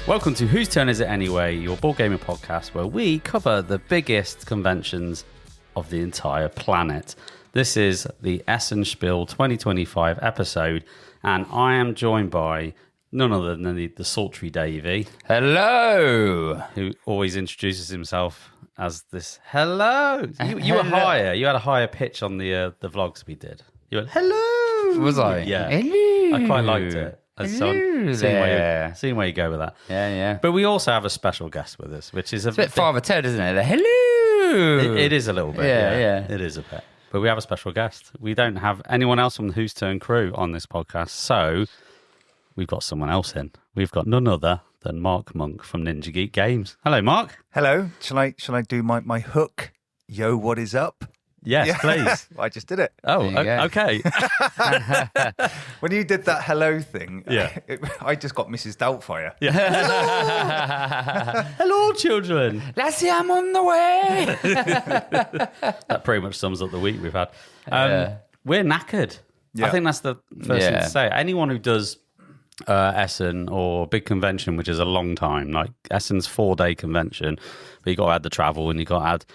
Welcome to Whose Turn Is It Anyway, your board gaming podcast where we cover the biggest conventions of the entire planet. This is the Essen Spiel 2025 episode, and I am joined by none other than the sultry Davey. Hello! Who always introduces himself as this, hello! You were higher. You had a higher pitch on the vlogs we did. You went, hello! Was I? Yeah. Hello! I quite liked it. Hello Seeing where you go with that. Yeah. But we also have a special guest with us, which is It's a bit Father Ted, isn't it? Hello! It is a little bit. Yeah. It is a bit. But we have a special guest. We don't have anyone else from the Whose Turn crew on this podcast, so we've got someone else in. We've got none other than Mark Monk from NinjaGeekGames. Hello, Mark. Hello. Shall I do my hook? Yo, what is up? Yes, please. I just did it. Oh, There you go. okay. When you did that hello thing, Yeah. I just got Mrs. Doubtfire. Hello, children. Lassie, I'm on the way! That pretty much sums up the week we've had. Yeah. We're knackered. Yeah. I think that's the first thing Yeah. to say. Anyone who does Essen or big convention, which is a long time, like Essen's 4-day convention, but you got to add the travel and you got to add,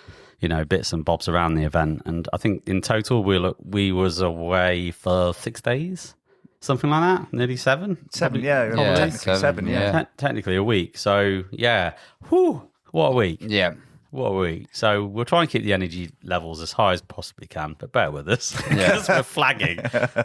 bits and bobs around the event. And I think in total we was away for 6 days, something like that, nearly 7. Seven, Probably. yeah. Yeah, Technically seven, yeah. Technically a week. So yeah, whew, what a week. Yeah. What a week. So we'll try and keep the energy levels as high as possibly can, but bear with us Yeah. because we're flagging.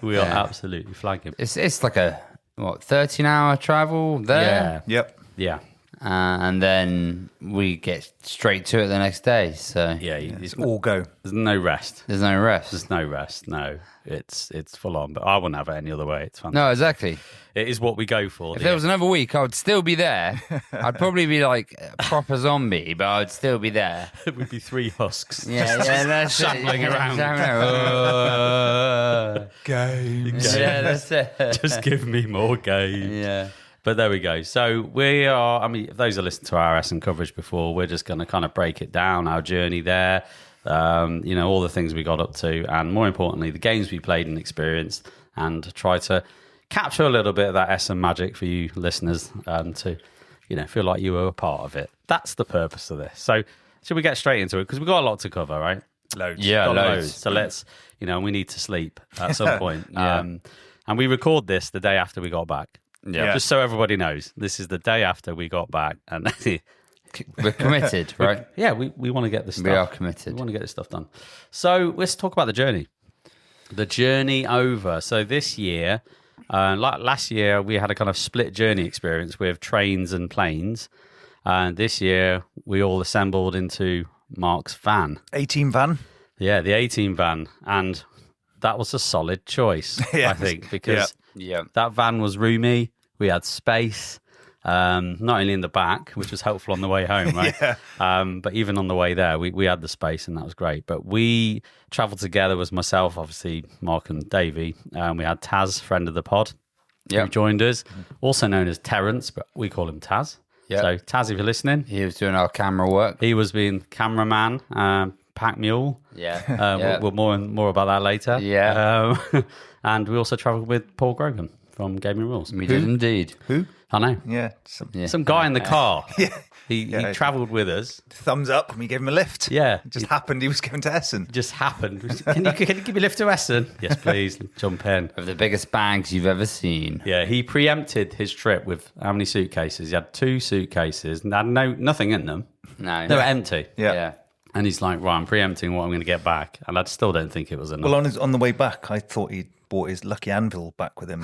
We are absolutely flagging. It's like a, 13-hour travel there? Yep. Yeah. And then we get straight to it the next day. So Yeah. It's All go. there's no rest. there's no rest. There's no rest. No, it's full on, but I wouldn't have it any other way. It's fantastic. No, exactly. It is what we go for. If there was another week, I would still be there. I'd probably be like a proper zombie, but I'd still be there. It would be 3 husks. Yeah, that's shambling around. Games. Yeah, that's it. Just give me more games. Yeah. But there we go. So we are, if those who listened to our Essen coverage before, we're just going to kind of break it down, our journey there, all the things we got up to, and more importantly, the games we played and experienced, and try to capture a little bit of that Essen magic for you listeners to, feel like you were a part of it. That's the purpose of this. So should we get straight into it? Because we've got a lot to cover, right? Loads. Yeah, Got loads. So let's, we need to sleep at some point. Yeah. And we record this the day after we got back. Yeah. Just so everybody knows, this is the day after we got back. And We're committed, right? yeah, we want to get this stuff. We are committed. We want to get this stuff done. So let's talk about the journey. The journey over. So this year, like last year, we had a kind of split journey experience with trains and planes. And this year, we all assembled into Mark's van. 18 van. Yeah, the 18 van. And that was a solid choice, Yeah. I think, because Yeah. that van was roomy. We had space, not only in the back, which was helpful on the way home, right? But even on the way there, we had the space, and that was great. But we travelled together with myself, obviously, Mark and Davey. We had Taz, friend of the pod, Yeah. who joined us, also known as Terence, but we call him Taz. Yeah. So Taz, if you're listening, He was doing our camera work. he was being cameraman, pack mule. Yeah. We'll more about that later. Yeah. And we also travelled with Paul Grogan from Gaming Rules. We did indeed. Who? I know. Yeah. Some guy in the car. Yeah. He Yeah. travelled with us. Thumbs up. We gave him a lift. Yeah. It just happened he was going to Essen. Just happened. Can you give me a lift to Essen? Yes, please. Jump in. Of the biggest bags you've ever seen. Yeah, he preempted his trip with how many suitcases? He had 2 suitcases and had nothing in them. No. They were empty. Yeah. And he's like, right, I'm preempting what I'm going to get back. And I still don't think it was enough. Well, on the way back, I thought he'd brought his lucky anvil back with him.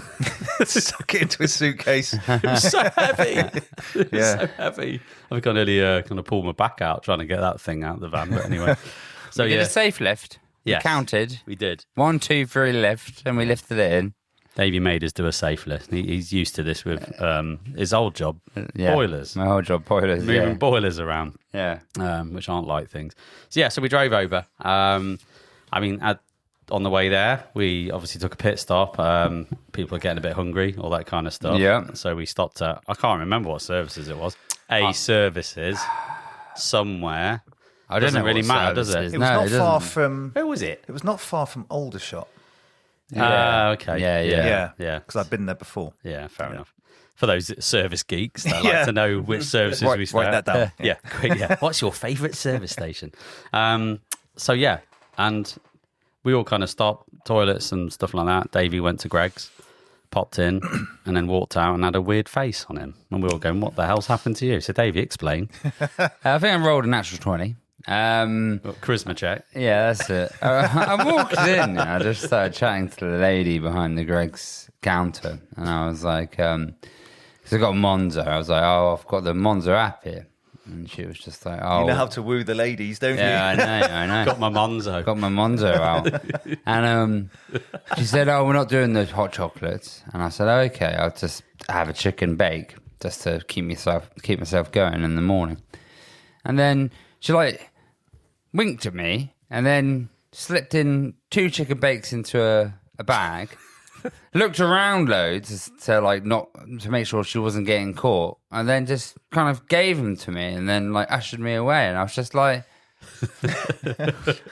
Stuck it into his suitcase. It was so heavy. It was Yeah. so heavy. I think I nearly kind of pulled my back out trying to get that thing out of the van. But anyway. So We did yeah, a safe lift. Yes. We counted. we did. 1, 2, 3 lift, and we lifted it in. Davey made us do a safe lift. He's used to this with his old job, boilers. My whole job, boilers. Moving boilers around, Yeah. which aren't light things. So we drove over. On the way there, we obviously took a pit stop. People are getting a bit hungry, all that kind of stuff. Yeah. So we stopped at, I can't remember what services it was. Services somewhere. I don't Doesn't know really what matter, does service it? It was No, not far doesn't. from. Where was it? It was not far from Aldershot. Okay. Yeah. Yeah. Because I've been there before. Yeah, fair enough. For those service geeks that like to know which services we stay Write at. that down. Yeah, quick, yeah. What's your favourite service station? So yeah, and we all kind of stopped, toilets and stuff like that. Davey went to Greg's, popped in, and then walked out and had a weird face on him. And we were all going, "What the hell's happened to you?" So Davey, explain. I think I rolled a natural 20. Charisma check. Yeah, that's it. I walked in. I just started chatting to the lady behind the Greg's counter, and I was like, "Because I got Monzo." I was like, "Oh, I've got the Monzo app here," and she was just like, "Oh, You know how to woo the ladies, don't yeah, you? I know." Got my Monzo. Got my Monzo out, and she said, "Oh, we're not doing the hot chocolates," and I said, "Okay, I'll just have a chicken bake just to keep myself going in the morning," and then she winked at me and then slipped in 2 chicken bakes into a bag, looked around loads to make sure she wasn't getting caught, and then just kind of gave them to me and then ushered me away. And I was just like,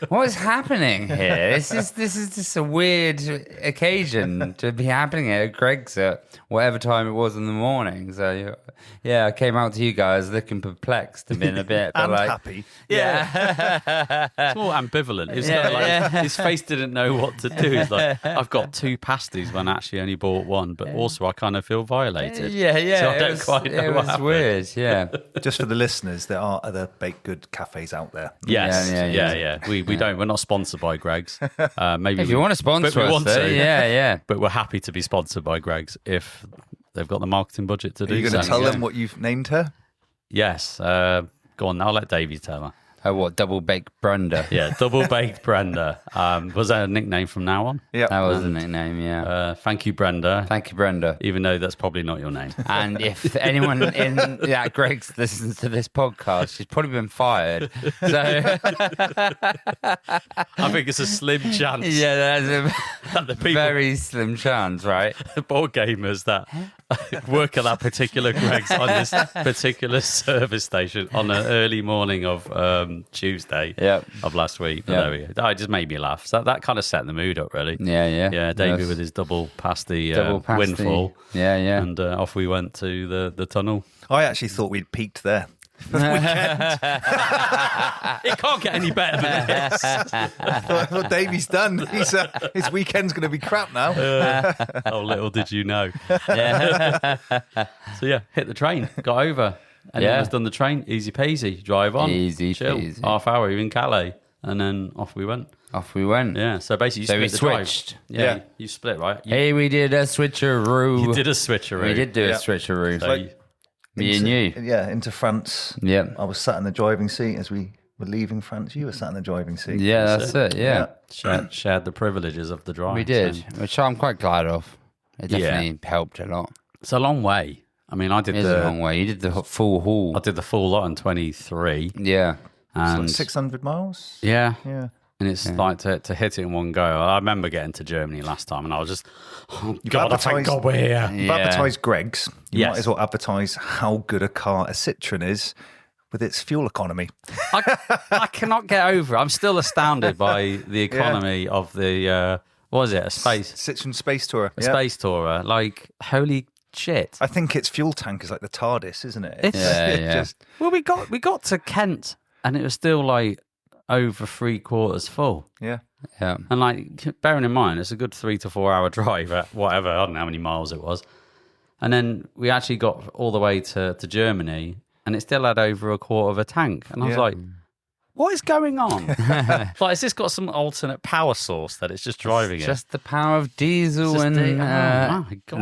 what is happening here? This is just a weird occasion to be happening at Greg's at whatever time it was in the morning. So yeah, I came out to you guys looking perplexed and being a bit And happy. Yeah. It's more ambivalent. It's his face didn't know what to do. He's like, I've got 2 pasties when I actually only bought 1, but also I kind of feel violated. Yeah. So I don't quite know it what was happened. weird. Yeah. Just for the listeners, there are other baked good cafes out there. Yes, Yeah. We don't. We're not sponsored by Greg's. Maybe If you want to sponsor but we us, want though, to. yeah. But we're happy to be sponsored by Greg's if they've got the marketing budget to Are do you so. going to tell Yeah. them what you've named her? Yes. Go on. I'll let Davey tell her. Oh, what? Double Bake Brenda. Yeah, double baked Brenda. Was that a nickname from now on? Yeah. That was a nickname, yeah. Thank you, Brenda. Thank you, Brenda. Even though that's probably not your name. And if anyone in Greg's listens to this podcast, she's probably been fired. So I think it's a slim chance yeah, that's that the a people, very slim chance, right? the board gamers that work at that particular Greg's on this particular service station on an early morning of Tuesday Yep. of last week. But Yep. there we go. It just made me laugh. So that kind of set the mood up, really. Yeah. Yeah, Davey Yes. with his double pasty Double pasty. windfall. Yeah. And off we went to the tunnel. I actually thought we'd peaked there. It can't get any better than this. I thought Davey's done. His weekend's going to be crap now. Oh, little did you know. Yeah. So yeah, hit the train, got over. And Yeah. was done the train, easy peasy, drive on. Easy chill, peasy. half hour, you're in Calais. And then off we went. Off we went. Yeah, so basically you So split we the drive. switched. Yeah, Yeah. you split, right? You, Hey, we did a switcheroo. you did a switcheroo. We did do a Yeah. switcheroo. So you- Me and you. Yeah, into France. Yep. I was sat in the driving seat as we were leaving France. You were sat in the driving seat. Yeah, that's it. Yeah. shared the privileges of the drive. We did, So. which I'm quite glad of. It definitely helped a lot. It's a long way. I mean, I did It is a long way. You did the full haul. I did the full lot in 23. Yeah. And It's like 600 miles. yeah. Yeah. And it's like to hit it in one go. I remember getting to Germany last time and I was just, oh God, I thank advertised- God we're here. You've Yeah. advertised Greg's. You Yes. might as well advertise how good a car a Citroen is with its fuel economy. I cannot get over it. I'm still astounded by the economy of the, what was it, a Citroen Space Tourer. a space tourer. Like, holy shit. I think its fuel tank is like the TARDIS, isn't it? It's- Yeah. Well, we got to Kent and it was still like over 3/4 full. yeah. Yeah. And like, bearing in mind, it's a good 3 to 4 hour drive at whatever, I don't know how many miles it was. And then we actually got all the way to Germany and it still had over 1/4 of a tank. And I was Yeah. like, what is going on? Like, has this got some alternate power source that it's just driving it? Just the power of diesel Just and the- oh my God.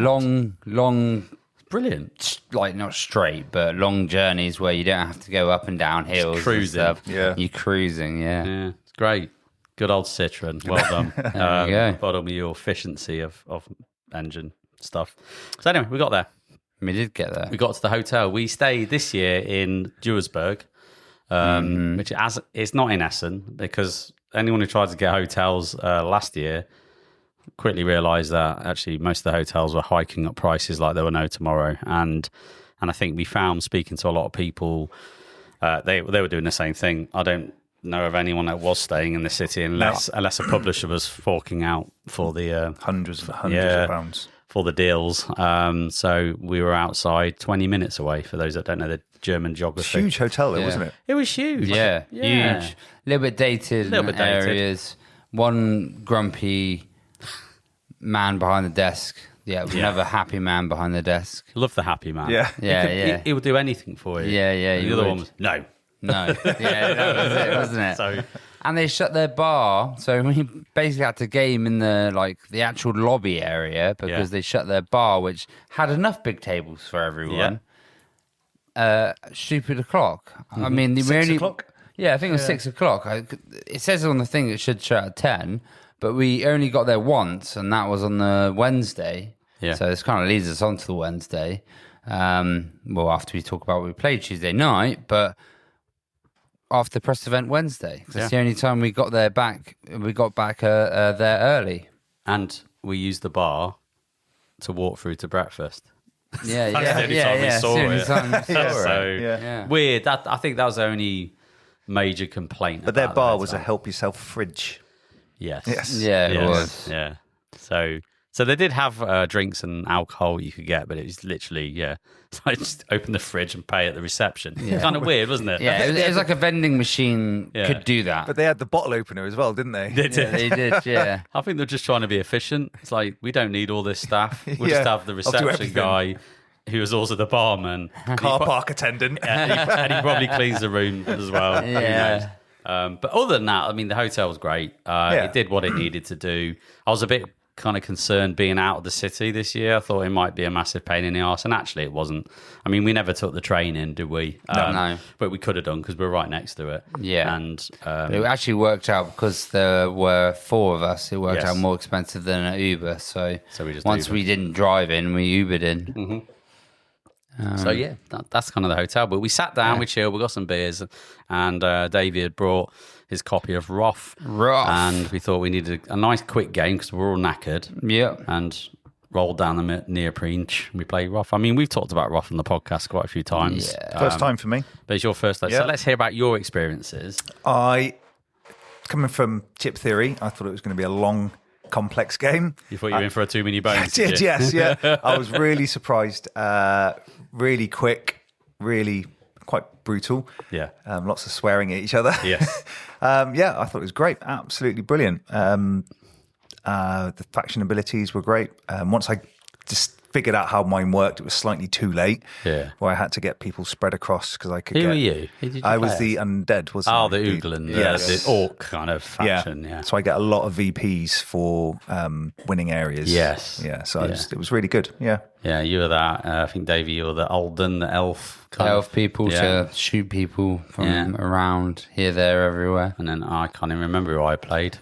long, Brilliant. like not straight, but long journeys where you don't have to go up and down hills. and cruising. stuff. Yeah. You're cruising, yeah. Yeah, it's great. Good old Citroen. Well done. you go. Well done with your efficiency of engine stuff. So anyway, we got there. We did get there. We got to the hotel. We stayed this year in Duisburg, which it's not in Essen, because anyone who tried to get hotels last year quickly realised that actually most of the hotels were hiking up prices like there were no tomorrow. And I think we found, speaking to a lot of people, they were doing the same thing. I don't know of anyone that was staying in the city unless a publisher was forking out for the hundreds of pounds for the deals. So we were outside 20 minutes away. For those that don't know the German geography, huge hotel, there, wasn't it? It was huge. Yeah, Yeah. huge. A little bit dated in areas. One grumpy man behind the desk. Yeah, another happy man behind the desk. Love the happy man. Yeah. He would do anything for you. Yeah. And the other one was no. Yeah, that was it, wasn't it? So, and they shut their bar, so we basically had to game in the actual lobby area because they shut their bar, which had enough big tables for everyone. Stupid o'clock. I mean, 6 o'clock. Yeah, I think it was 6 o'clock. It says on the thing it should shut at 10, but we only got there once, and that was on the Wednesday. Yeah. So this kind of leads us on to the Wednesday. After we talk about what we played Tuesday night, but after the press event Wednesday. That's the only time we got there back. We got back there early. And we used the bar to walk through to breakfast. Yeah. That's the only time we saw it. So weird. I think that was the only major complaint. But their bar was a help yourself fridge. Yes. Yeah, it was. Yeah. So they did have drinks and alcohol you could get, but it was literally, it's like just open the fridge and pay at the reception. Kind of weird, wasn't it? Yeah, it was like a vending machine could do that. But they had the bottle opener as well, didn't they? They did. They did, yeah. I think they're just trying to be efficient. It's like, we don't need all this staff. We'll just have the I'll do reception everything. guy who was also the barman. Car park attendant. And he probably cleans the room as well. Yeah. Who knows? But other than that, I mean, the hotel was great. It did what it needed to do. I was a bit kind of concerned being out of the city this year. I thought it might be a massive pain in the arse, and actually it wasn't. I mean, we never took the train in, did we? No. But we could have done because we're right next to it. Yeah. And It actually worked out because there were 4 of us. It worked Yes. out more expensive than an Uber. So we just once Ubered. we didn't drive in, we Ubered in. that's kind of the hotel. But we sat down, we chilled, we got some beers, and Davey had brought his copy of Roth. And we thought we needed a nice quick game because we're all knackered. Yeah. And rolled down the neoprene. We played Roth. I mean, we've talked about Roth on the podcast quite a few times. Yeah. First time for me. But it's your first. So let's hear about your experiences. Coming from chip theory, I thought it was going to be a long, complex game. You thought you were in for a too many bones. I did, yes, yeah. I was really surprised. Really quick, really quite brutal. Yeah. Lots of swearing at each other. Yes. I thought it was great. Absolutely brilliant. The faction abilities were great. Once I just figured out how mine worked, it was slightly too late. Yeah. Where I had to get people spread across because I could Who get... were you? Who did you I was play the undead, wasn't Oh, I? the Ooglan, yes. the orc kind of faction. Yeah. So I get a lot of VPs for winning areas. Yes. Yeah. So it was really good. Yeah. Yeah, you were that. I think, Davey, you were the Alden, the elf. Elf people to shoot people from around here, there, everywhere. And then I can't even remember who I played.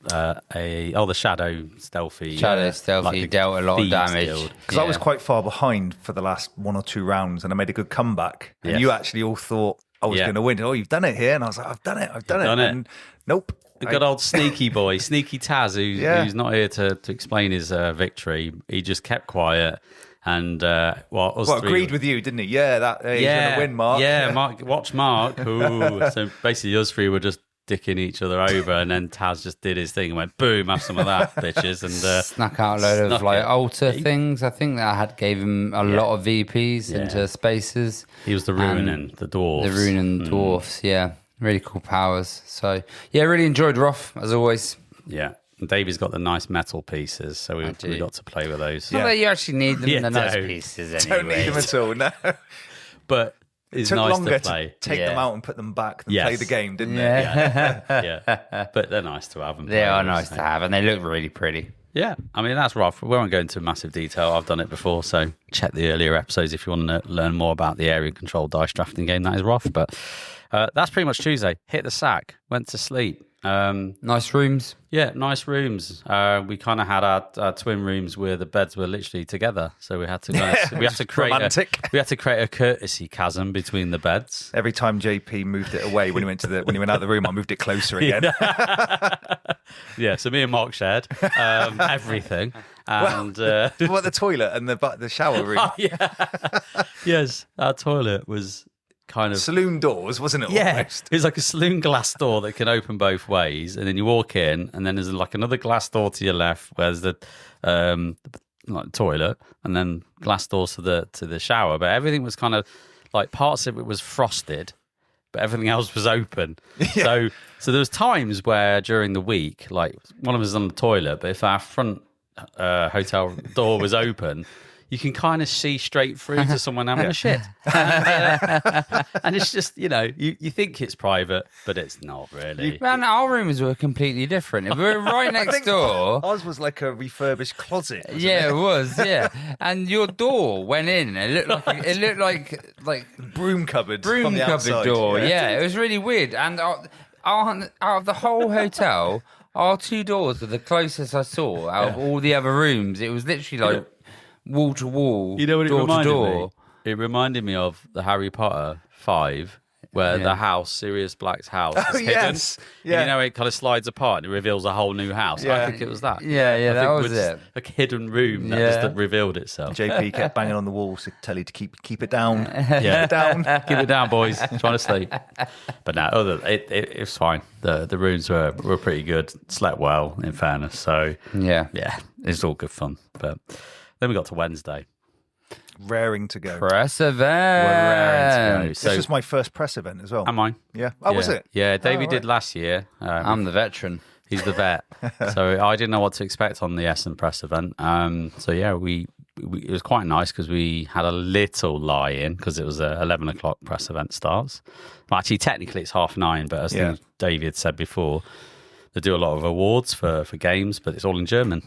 The Shadow Stealthy. Stealthy dealt a lot of damage. Because I was quite far behind for the last 1 or 2 rounds and I made a good comeback. And you actually all thought I was going to win. Oh, you've done it here. And I was like, I've done it. And nope. The good old sneaky boy, Sneaky Taz, who's not here to explain his victory. He just kept quiet. And agreed with you, didn't he? Yeah, he's going to win, Mark. Yeah, Mark, watch Mark. Ooh. So basically, us 3 were just dicking each other over, and then Taz just did his thing and went, boom, have some of that, bitches. And snuck out a load of altar things. I think that gave him a lot of VPs into spaces. He was the ruining the dwarves. The ruining dwarfs, really cool powers. So really enjoyed Roth as always. Yeah. And Davey's got the nice metal pieces, so we got to play with those. Not that you actually need them, the nice pieces anyway. Don't need them at all, no. But it's took nice longer to play. Take them out and put them back than play the game, didn't it? Yeah. But they're nice to have. They are nice to have, and they look really pretty. Yeah, I mean, that's rough. We won't go into massive detail. I've done it before, so check the earlier episodes if you want to learn more about the area control dice drafting game. That is rough, but that's pretty much Tuesday. Hit the sack, went to sleep. Nice rooms. Yeah, nice rooms. We kind of had our twin rooms where the beds were literally together, so we had to create a courtesy chasm between the beds. Every time JP moved it away when he went out of the room, I moved it closer again. Yeah, so me and Mark shared everything. And what the toilet and the shower room? Yes, our toilet was kind of Saloon doors, wasn't it? yeah, Almost? it's like a saloon glass door that can open both ways, and then you walk in, and then there's like another glass door to your left, where's the like toilet, and then glass doors to the shower. But everything was kind of like parts of it was frosted, but everything else was open. So there was times where during the week, like one of us was on the toilet, but if our front hotel door was open, you can kind of see straight through to someone having a shit. And it's just, you think it's private, but it's not really. Man, our rooms were completely different. We were right next door. Ours was like a refurbished closet. Yeah, it was. Yeah, and your door went in. It looked like Broom cupboard. broom from the cupboard outside. door. Yeah, it was really weird. And out of the whole hotel, our 2 doors were the closest I saw out of all the other rooms. It was literally like wall to wall, You know what it door to reminded door. me? It reminded me of the Harry Potter 5, where the house, Sirius Black's house, is hidden. yes. Yeah. You know, it kind of slides apart and it reveals a whole new house. Yeah. I think it was that. Yeah, I that think was just it. a hidden room that just revealed itself. JP kept banging on the walls to tell you to keep it down. Yeah. Keep it down. Keep it down, boys. Trying to sleep. But no, it was fine. The rooms were pretty good. Slept well, in fairness. So Yeah. it's all good fun. But then we got to Wednesday. Raring to go. Press We're raring to go. event. So This was my first press event as well. am I? Yeah. Oh, was it? Yeah, Davey Oh, did right. last year. I'm the veteran. He's the vet, so I didn't know what to expect on the Essen press event. So yeah, we it was quite nice because we had a little lie-in because it was a 11 o'clock press event starts. Well, actually, technically it's 9:30, but as David said before, they do a lot of awards for games, but it's all in German.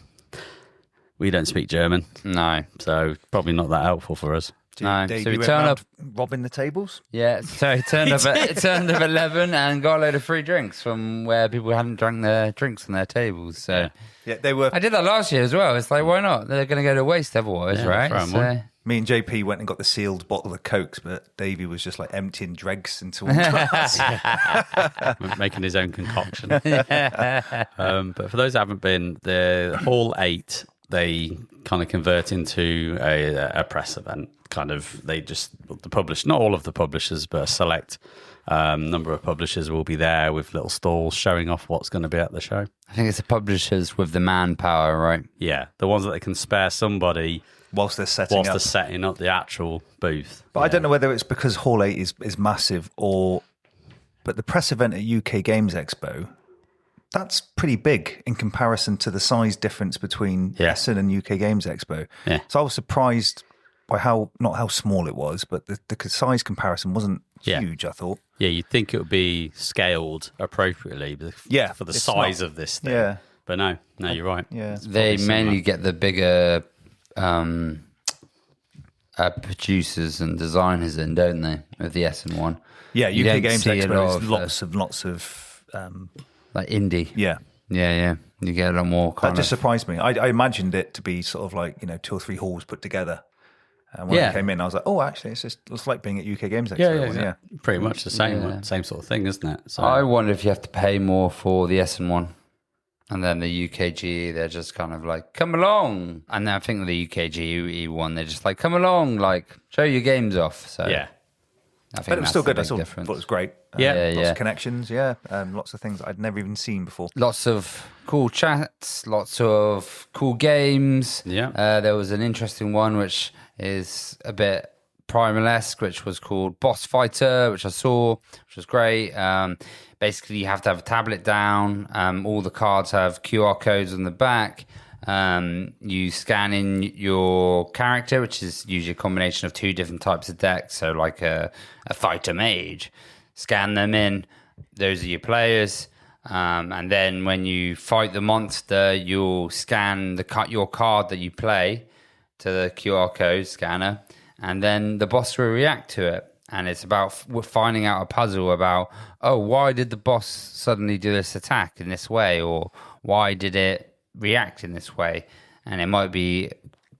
We don't speak German, No. so probably not that helpful for us. No. Dave, So you we went turn round up. robbing the tables? Yeah, so he turned up at 11 and got a load of free drinks from where people hadn't drunk their drinks on their tables. So Yeah, they were. I did that last year as well. It's like, why not? They're going to go to waste otherwise, Yeah, right? throw 'em So, on. Me and JP went and got the sealed bottle of Cokes, but Davey was just like emptying dregs into one glass. Making his own concoction. But for those that haven't been, the Hall 8, they kind of convert into a press event. Kind of, not all of the publishers, but a select number of publishers will be there with little stalls showing off what's going to be at the show. I think it's the publishers with the manpower, right? Yeah, the ones that they can spare somebody whilst they're setting whilst up. they're setting up the actual booth. But I don't know whether it's because Hall 8 is massive but the press event at UK Games Expo, that's pretty big in comparison to the size difference between Essen and UK Games Expo. Yeah. So I was surprised by not how small it was, but the size comparison wasn't huge, I thought. Yeah, you'd think it would be scaled appropriately for the it's size not. of this thing. Yeah. But no, you're right. Yeah. They mainly get the bigger producers and designers in, don't they, with the Essen one? Yeah, You UK don't Games see a Expo lot is of, lots of like indie. yeah. Yeah. You get a lot more That kind just of... surprised me. I imagined it to be sort of like, 2 or 3 halls put together. And when I came in, I was like, oh, actually, it's like being at UK Games Expo. Yeah. Pretty much the same sort of thing, isn't it? So, I wonder if you have to pay more for the Essen one. And then the UKGE, they're just kind of like, come along. And then I think the UKGE one, they're just like, come along, like, show your games off. So yeah. I think But it was that's still the good. I big thought difference. it was great. Yeah. Lots of connections, lots of things that I'd never even seen before. Lots of cool chats, lots of cool games. Yeah. There was an interesting one, which is a bit Primal-esque, which was called Boss Fighter, which I saw, which was great. Basically, you have to have a tablet down. All the cards have QR codes on the back. You scan in your character, which is usually a combination of 2 different types of decks. So like a fighter mage, scan them in. Those are your players. And then when you fight the monster, you'll scan your card that you play to the QR code scanner, and then the boss will react to it. And it's about finding out a puzzle about, why did the boss suddenly do this attack in this way? Or why did it react in this way? And it might be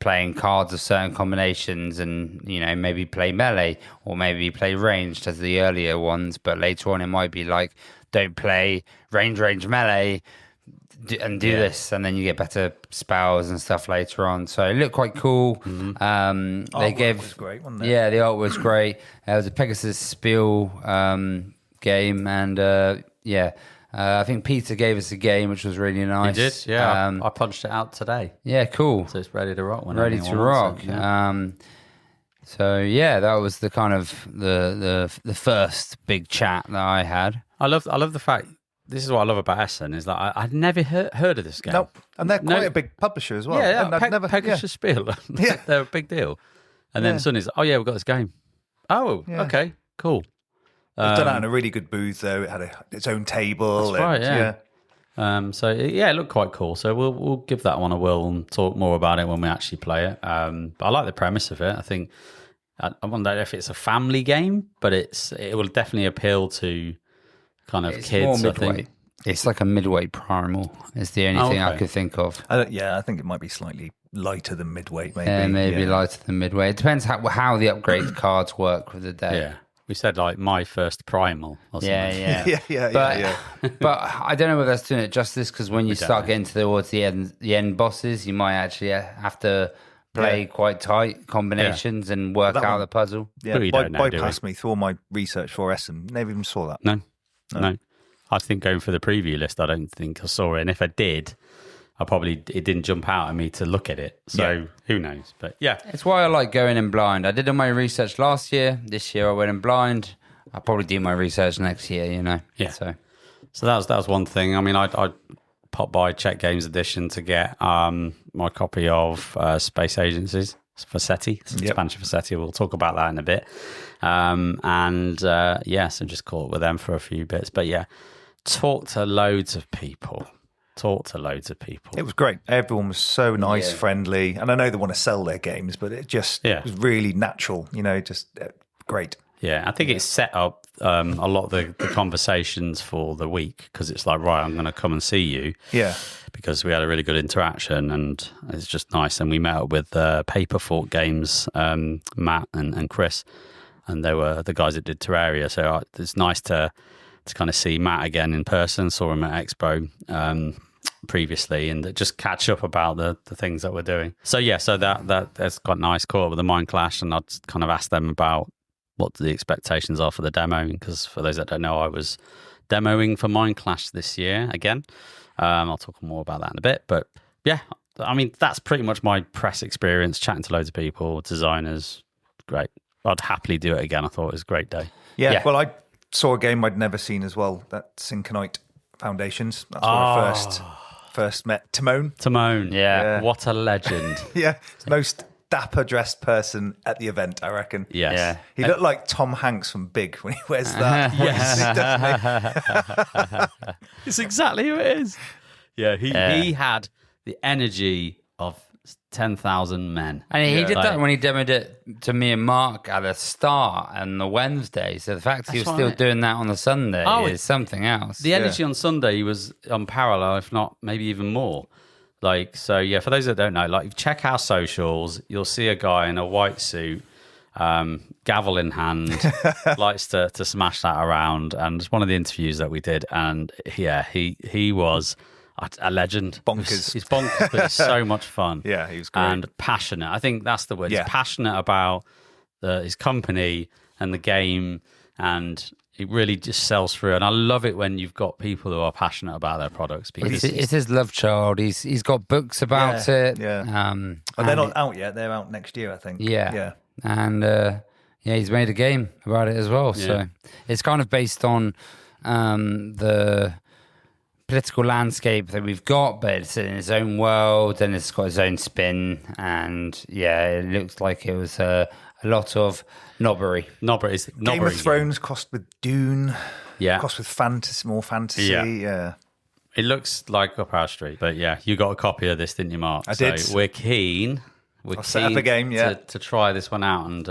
playing cards of certain combinations and, maybe play melee or maybe play ranged as the earlier ones. But later on, it might be like, don't play range melee. do this, and then you get better spells and stuff later on. So it looked quite cool. Artwork was great, wasn't it? Yeah, the art was great. It was a Pegasus Spiel game, and I think Peter gave us a game, which was really nice. He did, yeah. I punched it out today. Yeah, cool. So it's ready to rock. Ready to rock. So yeah, that was the kind of the first big chat that I had. I love the fact. This is what I love about Essen is that I'd never heard of this game. No, and they're quite a big publisher as well. Yeah, And I'd Pegasus Spiel. Yeah. They're a big deal. And then suddenly, it's, we've got this game. Oh, okay, cool. It's done out in a really good booth, though. It had its own table. That's right, yeah. So it looked quite cool. So we'll give that one a whirl and talk more about it when we actually play it. But I like the premise of it. I think I wonder if it's a family game, but it will definitely appeal to kind of kids. More I think it's like a midweight primal. Is the only thing I could think of. I think it might be slightly lighter than midweight. Maybe lighter than midweight. It depends how the upgrade cards work with the deck. Yeah. We said like my first primal or something. Yeah. But I don't know whether that's doing it justice, because when you start getting towards the end bosses, you might actually have to play quite tight combinations and work out the puzzle. Yeah, bypass me through all my research for Essen. Never even saw that. No. I think going for the preview list, I don't think I saw it. And if I did, it didn't jump out at me to look at it. So who knows? But yeah. It's why I like going in blind. I did all my research last year. This year I went in blind. I'll probably do my research next year, Yeah. So that was one thing. I mean, I popped by Czech Games Edition to get my copy of Space Agencies for SETI. It's an expansion for SETI. We'll talk about that in a bit. So just caught up with them for a few bits. But yeah, talked to loads of people. It was great. Everyone was so nice, friendly. And I know they want to sell their games, but it just was really natural, just great. Yeah, I think it's set up a lot of the conversations for the week, because it's like, right, I'm going to come and see you. Yeah. Because we had a really good interaction and it's just nice. And we met up with Paper Fort Games, Matt and Chris, and they were the guys that did Terraria. So it's nice to kind of see Matt again in person. Saw him at Expo previously, and just catch up about the things that we're doing. So that's quite nice. Caught up with the Mind Clash, and I'd kind of asked them about what the expectations are for the demo, because for those that don't know, I was demoing for Mind Clash this year again. I'll talk more about that in a bit, but yeah, I mean, that's pretty much my press experience, chatting to loads of people, designers. Great. I'd happily do it again. I thought it was a great day. Yeah. Well, I saw a game I'd never seen as well, that Synchronite Foundations. That's where I first met Timon. Yeah. What a legend. Yeah. Most dapper dressed person at the event, I reckon. Yes. Yeah. He looked like Tom Hanks from Big when he wears that. Yes. It's exactly who it is. Yeah, he had the energy of 10,000 men. And he did that when he demoed it to me and Mark at the start and the Wednesday. So the fact that he was still doing that on the Sunday is something else. The energy on Sunday was unparalleled, if not maybe even more. For those that don't know, check our socials, you'll see a guy in a white suit, gavel in hand, likes to smash that around. And it's one of the interviews that we did. And he was a legend. Bonkers. He's bonkers, but it's so much fun. Yeah, he was great. And passionate. I think that's the word. Yeah. He's passionate about his company and the game, and it really just sells through. And I love it when you've got people who are passionate about their products, because it's his love child. He's got books about it. Yeah. But they're not out yet. They're out next year, I think. Yeah. And he's made a game about it as well. Yeah. So it's kind of based on the political landscape that we've got, but it's in its own world and it's got its own spin. And it looks like it was a lot of knobbery. Game of Thrones crossed with Dune. Yeah. Crossed with more fantasy. Yeah. It looks like up our street. But you got a copy of this, didn't you, Mark? I did. We're keen. I'll set up a game, to try this one out and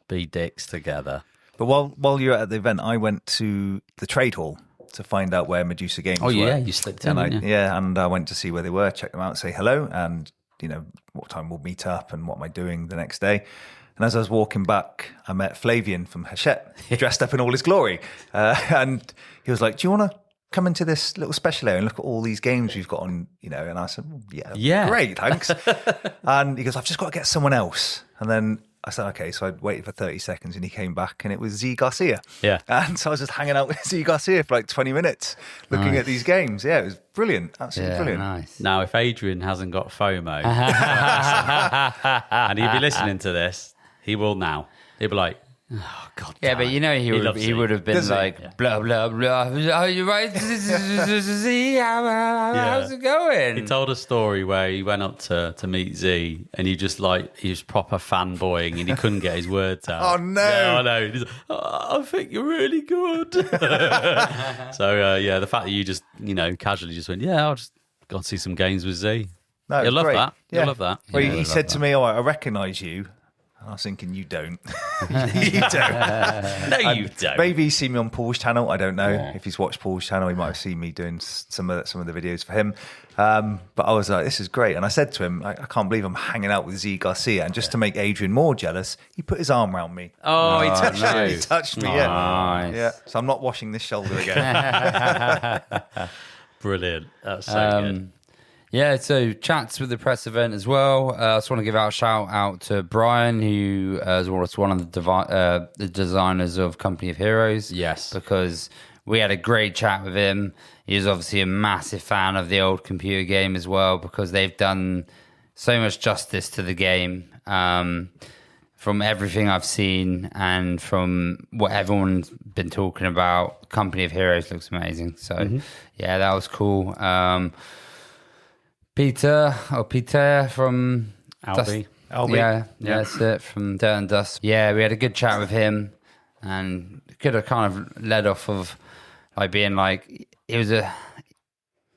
be dicks together. But while you were at the event, I went to the trade hall to find out where Medusa Games were. You slipped in, and I went to see where they were, check them out, say hello, and what time we'll meet up and what am I doing the next day. And as I was walking back, I met Flavian from Hachette, dressed up in all his glory. And he was like, do you want to come into this little special area and look at all these games we've got on, And I said, Yeah. Great, thanks. And he goes, I've just got to get someone else. And then I said, okay. So I waited for 30 seconds and he came back and it was Z Garcia. Yeah. And so I was just hanging out with Z Garcia for like 20 minutes looking at these games. Yeah, it was brilliant. Absolutely brilliant. Nice. Now, if Adrian hasn't got FOMO and he'd be listening to this, he will now. He'll be like, oh, God. Yeah, but he would have been like, blah, blah, blah. Are you right? Z, how's it going? He told a story where he went up to meet Z and he was proper fanboying and he couldn't get his words out. Oh, no. Yeah, I know. He's like, I think you're really good. So, the fact that you just, casually just went, I'll just go and see some games with Z. No, You'll love great. that. Yeah. You'll love that. Well, he said to me, I recognise you. And I was thinking, you don't. You don't. No, you don't. Maybe he's seen me on Paul's channel. I don't know. If he's watched Paul's channel, he might have seen me doing some of the videos for him. But I was like, this is great. And I said to him, I can't believe I'm hanging out with Z Garcia. And just to make Adrian more jealous, he put his arm around me. Oh, he touched you. He touched me, Nice. yeah. So I'm not washing this shoulder again. Brilliant. That's so good. Yeah, so chats with the press event as well. I just want to give out a shout out to Brian, who was one of the designers of Company of Heroes. Yes. Because we had a great chat with him. He was obviously a massive fan of the old computer game as well, because they've done so much justice to the game. From everything I've seen and from what everyone's been talking about, Company of Heroes looks amazing. So, yeah, that was cool. Peter from Albie. Yeah, that's it, from Dirt and Dust. Yeah, we had a good chat with him and could have kind of led off of like being like, he was in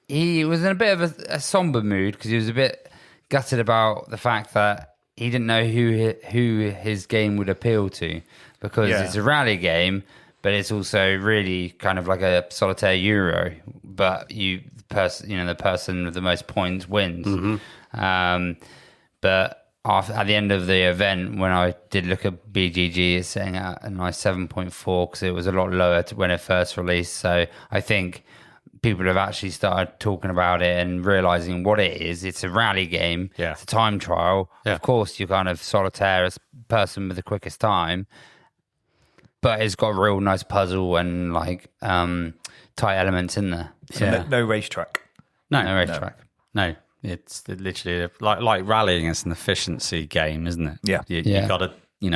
a bit of a somber mood because he was a bit gutted about the fact that he didn't know who his game would appeal to, because it's a rally game, but it's also really kind of like a solitaire Euro, but the person with the most points wins. But at the end of the event, when I did look at BGG, it's saying a nice 7.4 because it was a lot lower when it first released. So I think people have actually started talking about it and realizing what it is. It's a rally game. Yeah. It's a time trial. Yeah. Of course, you're kind of solitaire as person with the quickest time, but it's got a real nice puzzle and like tight elements in there. So no racetrack. No racetrack. No, it's literally like rallying. It's an efficiency game, isn't it? Yeah. You got to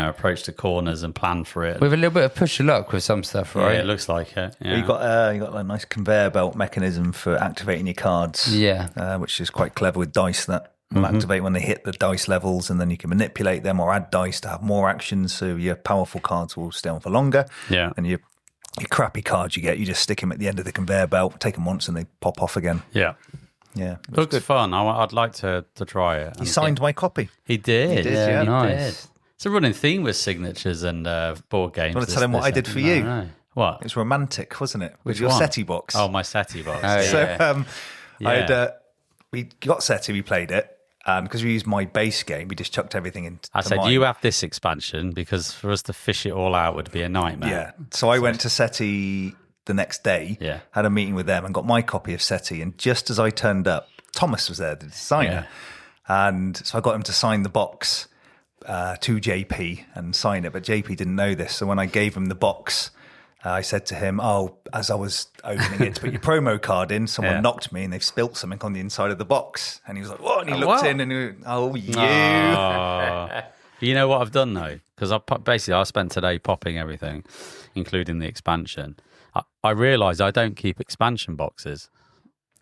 approach the corners and plan for it. With a little bit of push of luck with some stuff, right? Yeah, it looks like it. Yeah. You got a nice conveyor belt mechanism for activating your cards. Yeah. Which is quite clever with dice that will activate when they hit the dice levels, and then you can manipulate them or add dice to have more actions, so your powerful cards will stay on for longer. Yeah. And your crappy cards you just stick them at the end of the conveyor belt, take them once, and they pop off again. Yeah. Yeah. Looks fun. I'd like to try it. He signed my copy. He did. Yeah, nice. It's a running theme with signatures and board games. I want to tell him what I did for you. No. What? It was romantic, wasn't it? With Which your one? SETI box. Oh, my SETI box. Oh, yeah. So we got SETI, we played it. Because we used my base game, we just chucked everything into I said, mine. you have this expansion, because for us to fish it all out would be a nightmare. Yeah. So I went to SETI the next day, had a meeting with them and got my copy of SETI. And just as I turned up, Thomas was there, the designer. And so I got him to sign the box to JP and sign it. But JP didn't know this. So when I gave him the box, I said to him, as I was opening it to put your promo card in, someone knocked me and they've spilt something on the inside of the box. And he was like, what? And he looked in and he went, you. You know what I've done, though? Because I spent today popping everything, including the expansion. I realised I don't keep expansion boxes,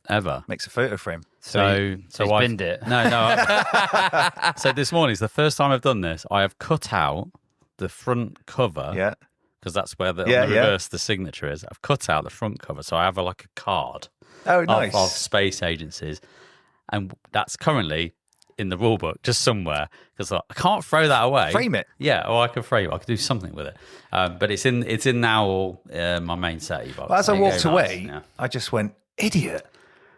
ever. Makes a photo frame. So I binned it. No. So this morning is the first time I've done this. I have cut out the front cover. Yeah. Because that's where the reverse the signature is. I've cut out the front cover, so I have a card Nice. of space agencies, and that's currently in the rule book just somewhere, because I can't throw that away. Frame it. Yeah, or I could frame it. I could do something with it. But it's in now my main SETI box. But as I walked away, yeah. I just went, idiot.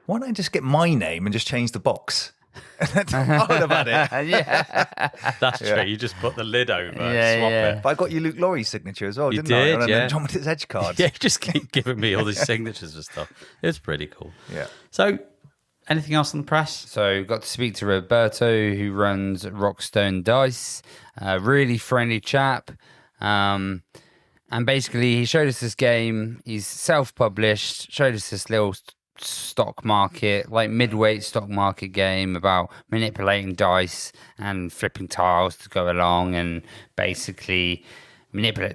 Why don't I just get my name and just change the box? I would have had it. Yeah. That's true. You just put the lid over, swap yeah. it. But I got you Luke Laurie's signature as well, You didn't I? did, And then yeah. John with his edge cards. Yeah, you just keep giving me all these signatures and stuff. It's pretty cool. Yeah. So, anything else on the press? So got to speak to Roberto, who runs Rockstone Dice. Really friendly chap. And basically, he showed us this game. He's self-published. Showed us this little stock market, like mid-weight stock market game about manipulating dice and flipping tiles to go along, and basically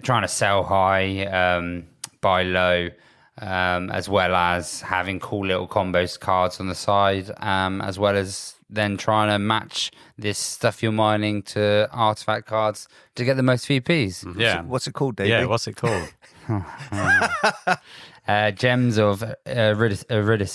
trying to sell high, buy low. As well as having cool little combos cards on the side, as well as then trying to match this stuff you're mining to artifact cards to get the most VPs. Yeah. What's it called, Davey? Yeah, what's it called? Gems of Iridicea.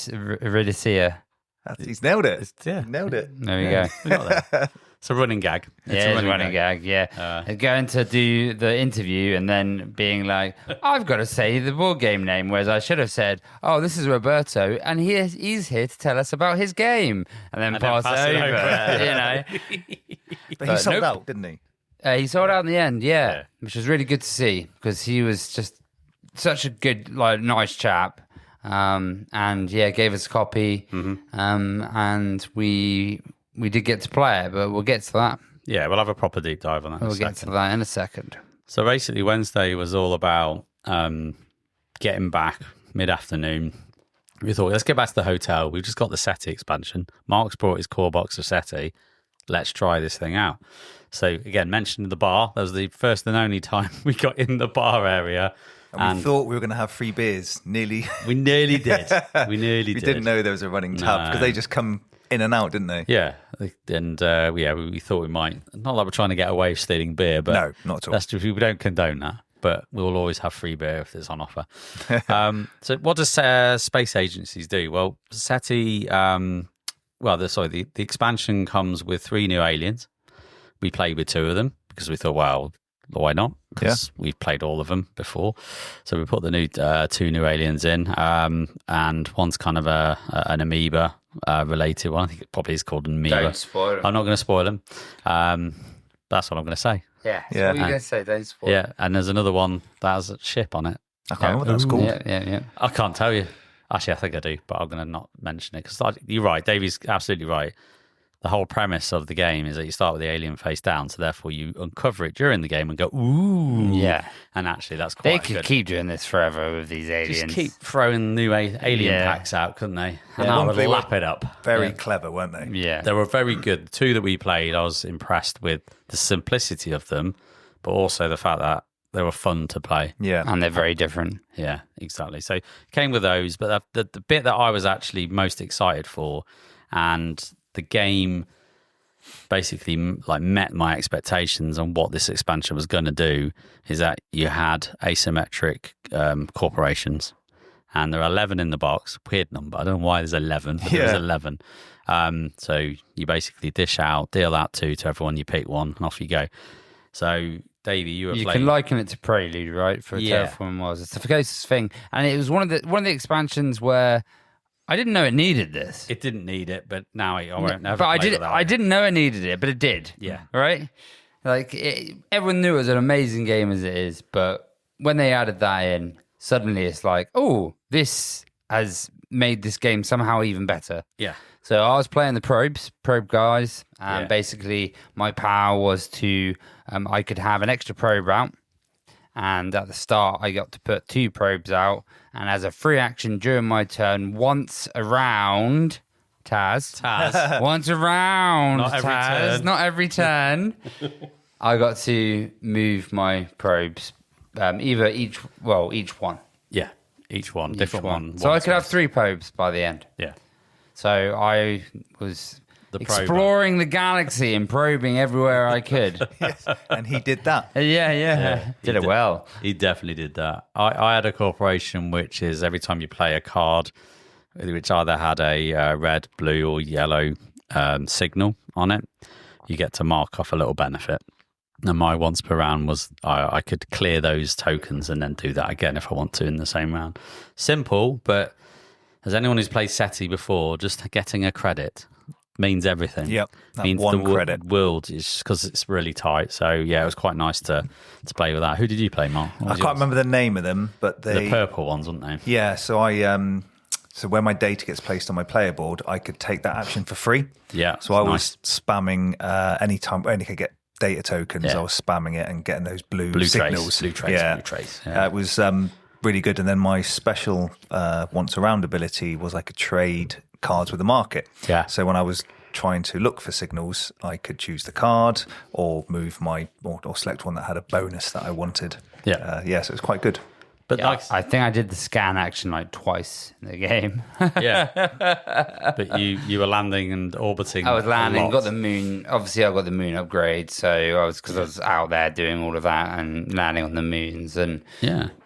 He's nailed it. Yeah. Nailed it. There we go. We got there. It's a running gag. It's a running gag. Yeah. Going to do the interview and then being like, I've got to say the board game name, whereas I should have said, oh, this is Roberto, and he's here to tell us about his game, and then pass it over. You know. But he sold nope. out, didn't he? He sold out in the end, yeah, which was really good to see because he was just such a good, nice chap. And yeah, gave us a copy. And we did get to play it, but we'll get to that. Yeah, we'll have a proper deep dive on that. We'll get to that in a second. So basically, Wednesday was all about getting back mid-afternoon. We thought, let's get back to the hotel. We've just got the SETI expansion. Mark's brought his core box of SETI. Let's try this thing out. So again, mentioned the bar. That was the first and only time we got in the bar area. And we thought we were going to have free beers. We nearly did. We nearly We did. didn't know there was a running tab because they just come in and out, didn't they? Yeah. And we thought we might. Not that we're trying to get away with stealing beer, but No, not at all. That's true. We don't condone that. But we'll always have free beer if it's on offer. So what does space agencies do? Well, SETI, the expansion comes with 3 new aliens. We played with 2 of them because we thought, well, why not? Because we've played all of them before. So we put the new 2 new aliens in, and one's kind of an amoeba related one. I think it probably is called an amoeba. Don't spoil them. I'm not going to spoil them. That's what I'm going to say. Yeah. Yeah. What are you going to say? Don't spoil Yeah, and there's another one that has a ship on it. I can't remember what that's called. Yeah. I can't tell you. Actually, I think I do, but I'm going to not mention it because you're right. Davey's absolutely right. The whole premise of the game is that you start with the alien face down, so therefore you uncover it during the game and go, ooh. Yeah. And actually, that's quite They good. could keep doing this forever with these aliens. Just keep throwing new alien packs out, couldn't they? And that would They were lap it up. Very clever, weren't they? Yeah. They were very good. The 2 that we played, I was impressed with the simplicity of them, but also the fact that they were fun to play. Yeah. And they're very different. Yeah, exactly. So came with those, but the bit that I was actually most excited for, and the game basically met my expectations on what this expansion was going to do, is that you had asymmetric corporations, and there are 11 in the box. Weird number. I don't know why there's 11, but there's 11. So you basically dish out, deal out 2 to everyone. You pick one, and off you go. So Davey, you can playing. liken it to Prelude, right? For Terraforming Mars. It's the closest thing. And it was one of the expansions where I didn't know it needed this. It didn't need it, but now I won't never. But I play did. without I it. didn't know it needed it, but it did. Yeah. Right. Everyone knew it was an amazing game as it is, but when they added that in, suddenly it's like, oh, this has made this game somehow even better. Yeah. So I was playing the probe guys, and basically my power was to, I could have an extra probe out, and at the start I got to put 2 probes out, and as a free action during my turn, once around, Taz, once around, Not every Taz, turn. not every turn, I got to move my probes, each one. Yeah. Each one, different one. So I could have 3 probes by the end. Yeah. So I was The prober. exploring the galaxy and probing everywhere I could. And he did that. Yeah. Did it well. He definitely did that. I had a corporation which is every time you play a card, which either had a red, blue, or yellow signal on it, you get to mark off a little benefit. And my once per round was I could clear those tokens and then do that again if I want to in the same round. Simple, but as anyone who's played SETI before, just getting a credit means everything. Yep, that means one the credit. world is because it's really tight. So yeah, it was quite nice to play with that. Who did you play, Mark? I can't remember the name of them, but the purple ones, weren't they? Yeah, so so when my data gets placed on my player board, I could take that action for free. Yeah. So I was spamming anytime when I could get data tokens, I was spamming it and getting those blue signals. Blue trace. Yeah. It was really good. And then my special once around ability was I could trade cards with the market. Yeah. So when I was trying to look for signals, I could choose the card or move or select one that had a bonus that I wanted. Yeah. So it was quite good. But Yeah, I think I did the scan action like twice in the game. yeah. But you were landing and orbiting. I was landing, got the moon. Obviously, I got the moon upgrade, so I was out there doing all of that and landing on the moons and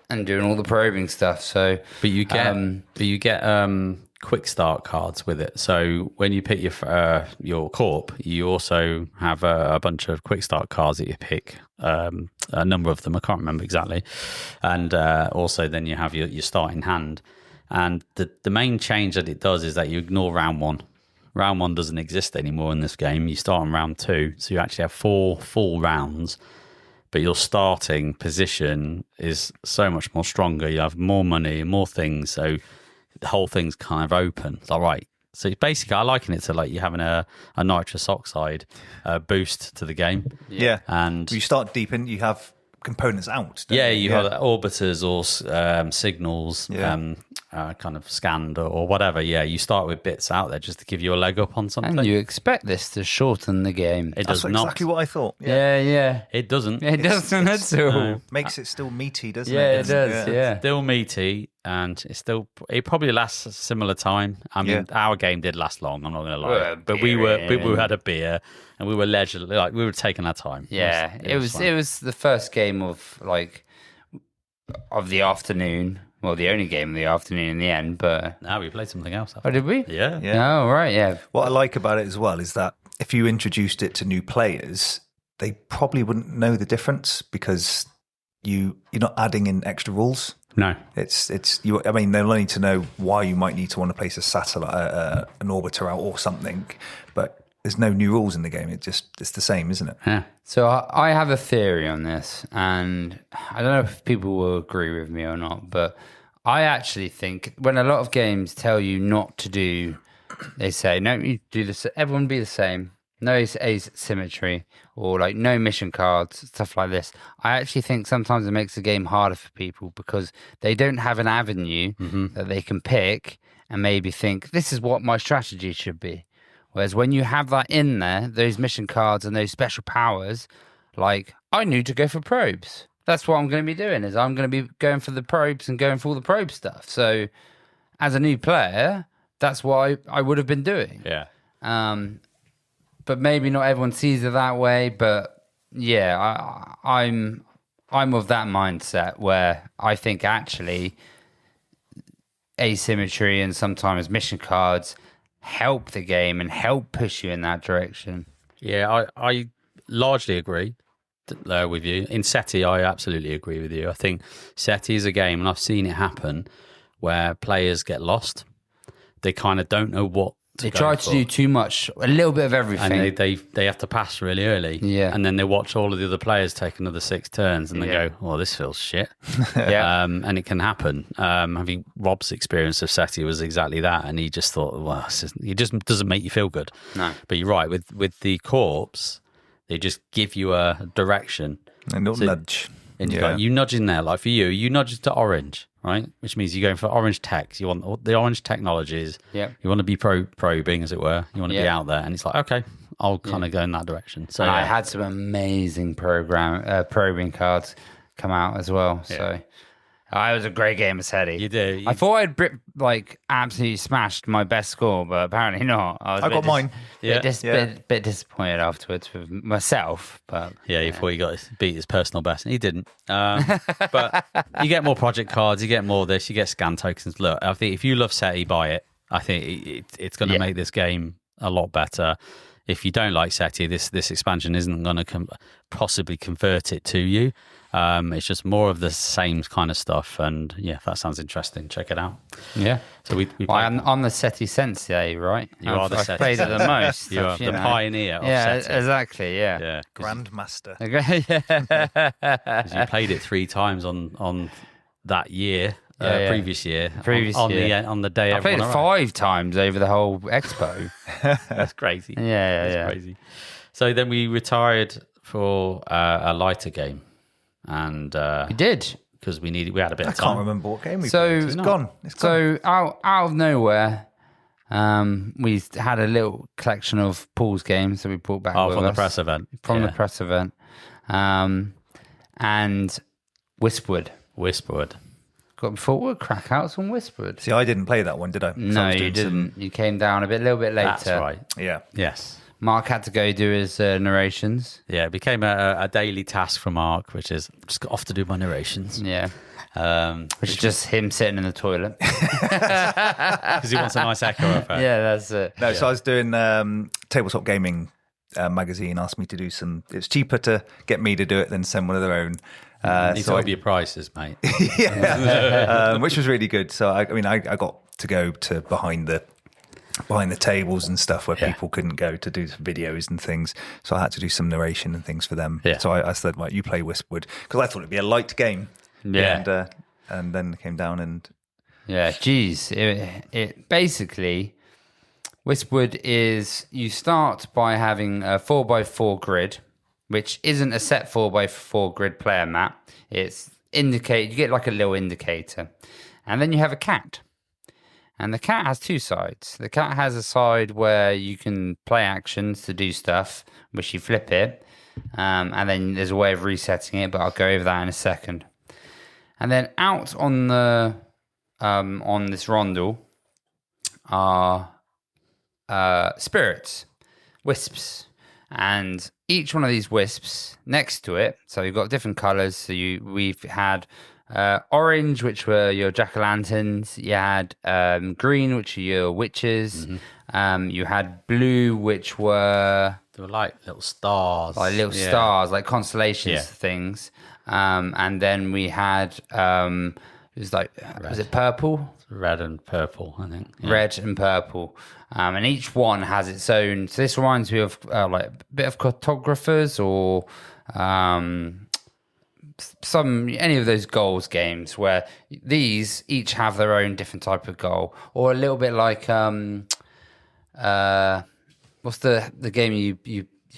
doing all the probing stuff. So, but you get quick start cards with it. So when you pick your corp, you also have a bunch of quick start cards that you pick. A number of them, I can't remember exactly, and also then you have your starting hand. And the main change that it does is that you ignore round one. Round one doesn't exist anymore in this game. You start on round 2, so you actually have 4 full rounds. But your starting position is so much more stronger. You have more money, more things, so the whole thing's kind of open. It's all right. So basically, I liken it to like you having a nitrous oxide boost to the game. Yeah, and you start deep in, you have components out. You have orbiters or signals, kind of scanned or whatever. Yeah, you start with bits out there just to give you a leg up on something. And you expect this to shorten the game. It does That's not. exactly what I thought. Yeah. It doesn't. It doesn't at all. No. Makes it still meaty, doesn't it? Yeah, it does. Yeah. Still meaty, and it probably lasts a similar time. I mean, our game did last long. I'm not going to lie, but we had a beer and we were leisurely, like we were taking our time. Yeah, it was the first game of the afternoon. Well, the only game of the afternoon in the end, but now we played something else. Oh, did we? Yeah. Oh, right. Yeah. What I like about it as well is that if you introduced it to new players, they probably wouldn't know the difference because you're not adding in extra rules. No, it's you. I mean, they'll need to know why you might need to want to place a satellite, an orbiter out or something, but there's no new rules in the game. It's the same, isn't it? Yeah. So I have a theory on this, and I don't know if people will agree with me or not, but I actually think when a lot of games tell you not to do, they say, no, you do this, everyone be the same, no asymmetry, or like no mission cards, stuff like this. I actually think sometimes it makes the game harder for people because they don't have an avenue that they can pick and maybe think, this is what my strategy should be. Whereas when you have that in there, those mission cards and those special powers, like, I need to go for probes. That's what I'm going to be doing, is I'm going to be going for the probes and going for all the probe stuff. So as a new player, that's what I would have been doing. Yeah. But maybe not everyone sees it that way. But yeah, I'm of that mindset where I think actually asymmetry and sometimes mission cards help the game and help push you in that direction. Yeah, I largely agree with you. In SETI, I absolutely agree with you. I think SETI is a game, and I've seen it happen, where players get lost. They kind of don't know what They try to do too much, a little bit of everything. And they have to pass really early. Yeah. And then they watch all of the other players take another 6 turns and they go, oh, this feels shit. Yeah. And it can happen. I think Rob's experience of SETI was exactly that. And he just thought, well, it just doesn't make you feel good. No. But you're right. With the corpse, they just give you a direction. And don't nudge. And you nudge in there. Like for you nudge to orange, right? Which means you're going for orange techs. You want the orange technologies. Yeah. You want to be probing, as it were. You want to be out there. And it's like, okay, I'll kind of go in that direction. So I had some amazing probing cards come out as well. So it was a great game of SETI. You do. I thought I'd absolutely smashed my best score, but apparently not. I got mine. Bit disappointed afterwards with myself. But he thought he beat his personal best, and he didn't. But you get more project cards, you get more of this, you get scan tokens. Look, I think if you love SETI, buy it. I think it's going to make this game a lot better. if you don't like SETI, this expansion isn't going to possibly convert it to you. It's just more of the same kind of stuff. And yeah, if that sounds interesting, check it out. Yeah. So we I'm the SETI sensei, right? You are the I've SETI played it the most. You are the pioneer of yeah, SETI. exactly. Yeah. Yeah. Grandmaster. Yeah. 'Cause you played it 3 times on that year. Previous year, on the day I played it 5 times over the whole expo. That's crazy. Yeah. Crazy. So then we retired for a lighter game, and We did. because we had a bit I of time. can't remember what game we So- played. It's gone. It's gone. So out of nowhere, we had a little collection of Paul's games that we brought back with from the us. press event. From Yeah. the press event, and Whisperwood. Thought we'll crack out some Whisperwood. See, I didn't play that one, did I? 'Cause I No, was you doing didn't. You came down a little bit later. That's right. Yeah. Yes. Mark had to go do his narrations. Yeah, it became a daily task for Mark, which is just got off to do my narrations. Yeah. Because Which is just him sitting in the toilet. he wants a nice echo effect. Yeah, that's it. No, so I was doing Tabletop Gaming magazine asked me to do some. It's cheaper to get me to do it than send one of their own. You need to up your prices, mate. Which was really good. So I got to go to behind the tables and stuff where people couldn't go to do some videos and things. So I had to do some narration and things for them. Yeah. So I said, right, you play Whisperwood, because I thought it'd be a light game. Yeah. And then came down and Yeah, geez. It basically, Whisperwood is, you start by having a 4x4 grid, which isn't a set 4x4 grid player map. It's you get like a little indicator. And then you have a cat. And the cat has 2 sides. The cat has a side where you can play actions to do stuff, which you flip it. And then there's a way of resetting it, but I'll go over that in a second. And then out on the on this rondel are spirits, wisps, and each one of these wisps next to it. So you've got different colours. So we've had orange, which were your jack-o'-lanterns. You had green, which are your witches. Mm-hmm. You had blue, which were They were like little stars. stars, like constellations things. And then we had it was like was it purple? Red and purple, I think. Yeah. Red and purple. And each one has its own. So this reminds me of like a bit of cartographers or any of those goals games where these each have their own different type of goal, or a little bit like what's the game you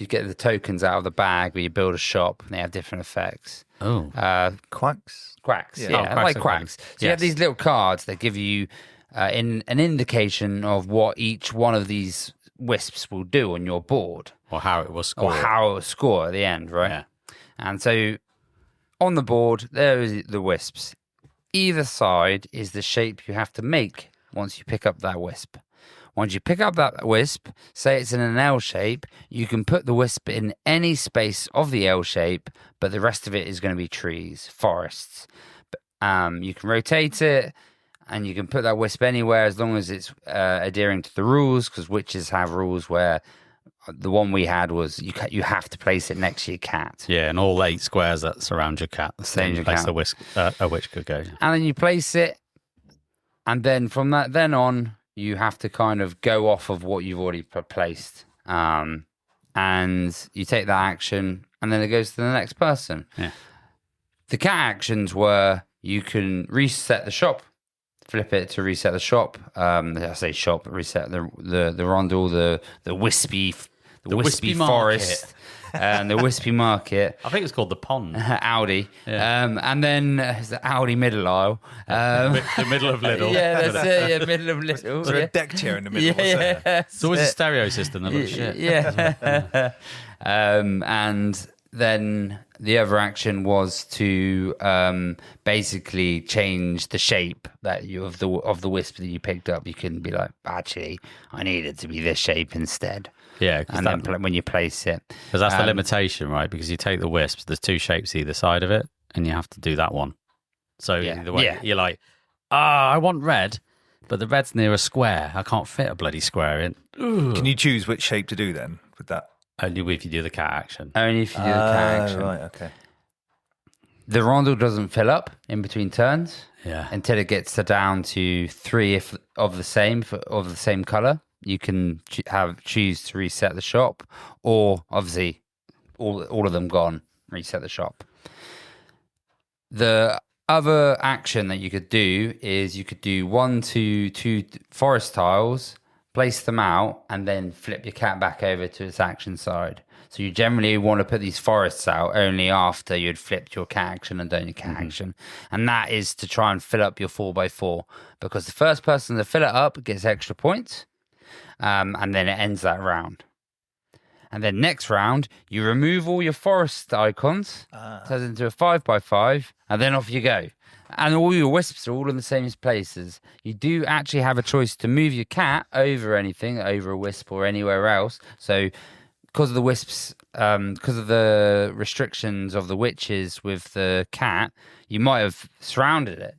get the tokens out of the bag where you build a shop and they have different effects. Quacks. Quacks, Yeah. like quacks. So you have these little cards that give you an indication of what each one of these wisps will do on your board, Or how it was scored. or how it will score at the end, right? Yeah. And so on the board there is the wisps. Either side is the shape you have to make once you pick up that wisp. Once you pick up that wisp, say it's in an L shape, you can put the wisp in any space of the L shape, but the rest of it is going to be trees, forests. You can rotate it, and you can put that wisp anywhere as long as it's adhering to the rules, because witches have rules where the one we had was you have to place it next to your cat. Yeah, and all 8 squares that surround your cat. That's the only place a witch could go. And then you place it, and then from that then on, you have to kind of go off of what you've already placed. And you take that action, and then it goes to the next person. Yeah. The cat actions were you can reset the shop, flip it to reset the shop. I say shop, reset the rondel, the wispy wispy forest, and the wispy market. I think it's called the pond. Audi. Yeah. And then the Audi middle aisle. The middle of Lidl. Yeah, that's it. Yeah, middle of Lidl. Was there a deck chair in the middle? Was there? Yeah, It's always a stereo system that looks shit. yeah. And then the other action was to basically change the shape that of the wisp that you picked up. You can be like, actually, I need it to be this shape instead. Yeah, and then when you place it, because that's the limitation, right? Because you take the wisps, there's 2 shapes either side of it, and you have to do that one. So you're like, I want red, but the red's near a square. I can't fit a bloody square in. Can you choose which shape to do then? with that? Only if you do the cat action. Only if you do the cat action. Right, okay. The rondel doesn't fill up in between turns until it gets down to 3 of the same color. You can choose to reset the shop, or obviously all of them gone, reset the shop. The other action that you could do is you could do 1 to 2 forest tiles, place them out, and then flip your cat back over to its action side. So you generally want to put these forests out only after you'd flipped your cat action and done your cat action. And that is to try and fill up your 4x4, because the first person to fill it up gets extra points, and then it ends that round. And then next round, you remove all your forest icons, turns into a 5x5, and then off you go. And all your wisps are all in the same places. You do actually have a choice to move your cat over anything, over a wisp or anywhere else. So because of the wisps, because of the restrictions of the witches with the cat, you might have surrounded it.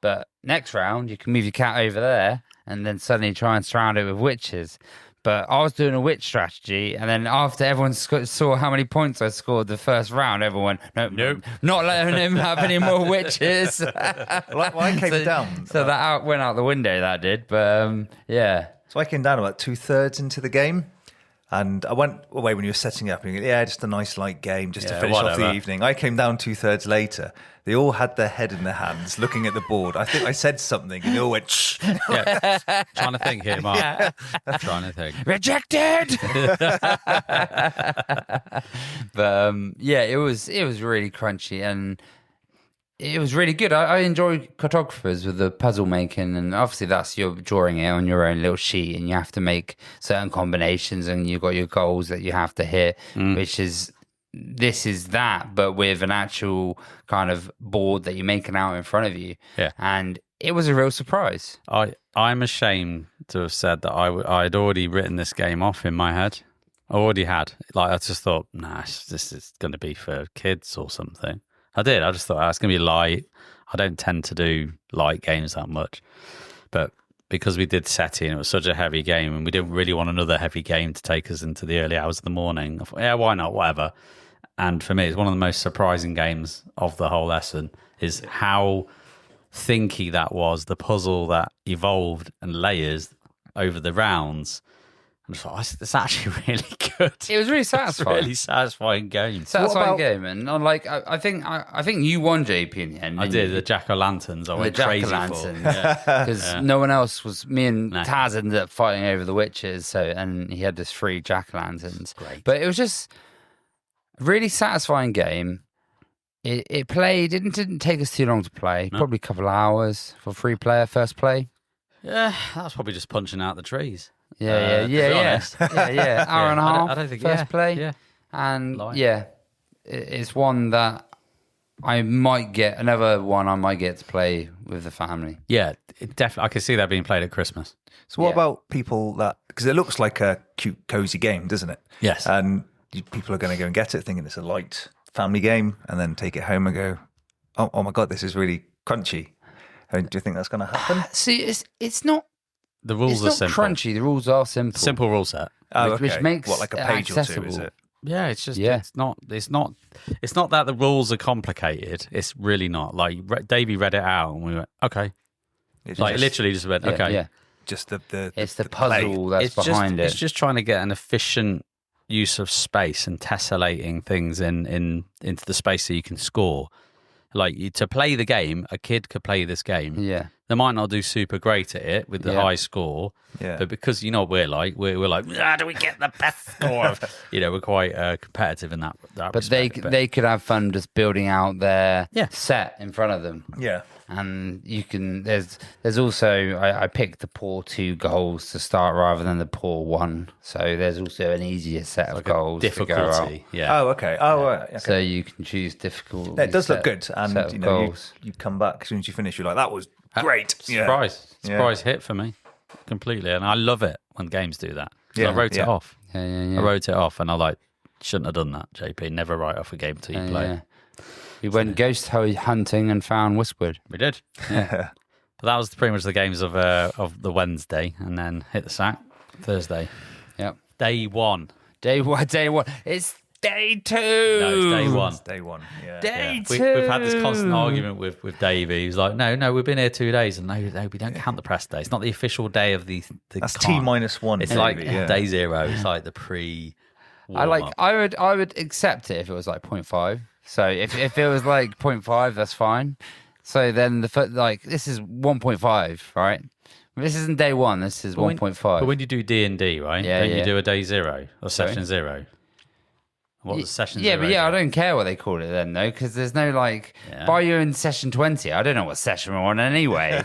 But next round, you can move your cat over there and then suddenly try and surround it with witches. But I was doing a witch strategy, and then after everyone saw how many points I scored the first round, everyone, nope, not letting him have any more witches. Well, I came down. So that went out the window, that did. But yeah. So I came down about 2/3 into the game. And I went away when you were setting up, and you go, just a nice light game just to finish off the evening. I came down 2/3 later. They all had their head in their hands, looking at the board. I think I said something, and they all went, shh. Yeah. Trying to think here, Mark. Trying to think. Rejected! But it was really crunchy, and it was really good. I enjoy cartographers with the puzzle making, and obviously that's you're drawing it on your own little sheet, and you have to make certain combinations, and you've got your goals that you have to hit, which is this is that, but with an actual kind of board that you're making out in front of you. Yeah, and it was a real surprise. I'm ashamed to have said that I'd already written this game off in my head. I already had. I just thought, this is going to be for kids or something. I did. I just thought, it's going to be light. I don't tend to do light games that much. But because we did SETI and it was such a heavy game, and we didn't really want another heavy game to take us into the early hours of the morning, I thought, why not? Whatever. And for me, it's one of the most surprising games of the whole lesson is how thinky that was, the puzzle that evolved and layers over the rounds. I just thought, it's actually really good. It was really satisfying. It's a really satisfying game. Satisfying game, and I think you won, JP, in the end. I did the jack-o'-lanterns. I went crazy for because no one else was. Me and Taz ended up fighting over the witches. And he had this 3 jack-o'-lanterns. Great, but it was just a really satisfying game. It played. It didn't take us too long to play. No. Probably a couple of hours for free player first play. Yeah, that was probably just punching out the trees. Yeah. Hour and a half. I don't think first play. Yeah, and it's one that I might get to play with the family. Yeah, definitely. I can see that being played at Christmas. So what about people because it looks like a cute, cozy game, doesn't it? Yes. And people are going to go and get it thinking it's a light family game, and then take it home and go, oh my God, this is really crunchy. Do you think that's going to happen? See, it's not. The rules are simple. Crunchy. The rules are simple. Simple rule set. Which makes like a page accessible. or 2, is it? Yeah, it's just it's not that the rules are complicated. It's really not. Davey read it out and we went, okay. Literally just went, okay. Yeah. Just the it's the puzzle that's behind it. It's just trying to get an efficient use of space and tessellating things into the space so you can score. To play the game, a kid could play this game. Yeah. They might not do super great at it with the high score. Yeah. But because you know what we're like, how do we get the best score? We're quite competitive in that but respect. They could have fun just building out their set in front of them. Yeah. And you can there's also I picked the poor 2 goals to start rather than the poor 1. So there's also an easier set of goals. Difficulty. Yeah. Oh, okay. Oh, right. Okay. So you can choose difficult. It does look good, and you come back as soon as you finish. You're like, that was great. Surprise hit for me completely, and I love it when games do that. Yeah. I wrote it off. Yeah. I wrote it off, and I shouldn't have done that. JP, never write off a game till you play. Yeah. We went ghost hunting and found Westwood. We did. Yeah. But that was pretty much the games of the Wednesday, and then hit the sack Thursday. Yep. Day 1. Day one. It's day 2. No, it's day 1. It's day 1. Yeah. Day 2. We've had this constant argument with Davey. He's like, no, we've been here 2 days, and no, we don't count the press day. It's not the official day of the That's con. T-1. It's like day 0. It's like the pre. I would accept it if it was like 0.5. So if it was like 0.5, that's fine. So then this is 1.5, right? This isn't day 1. This is 1.5. But when you do D&D, right? Yeah, don't yeah. you do a day 0 or session 0? What was session 0? Yeah, but I don't care what they call it then, though, because there's no buy you in session 20. I don't know what session we're on anyway.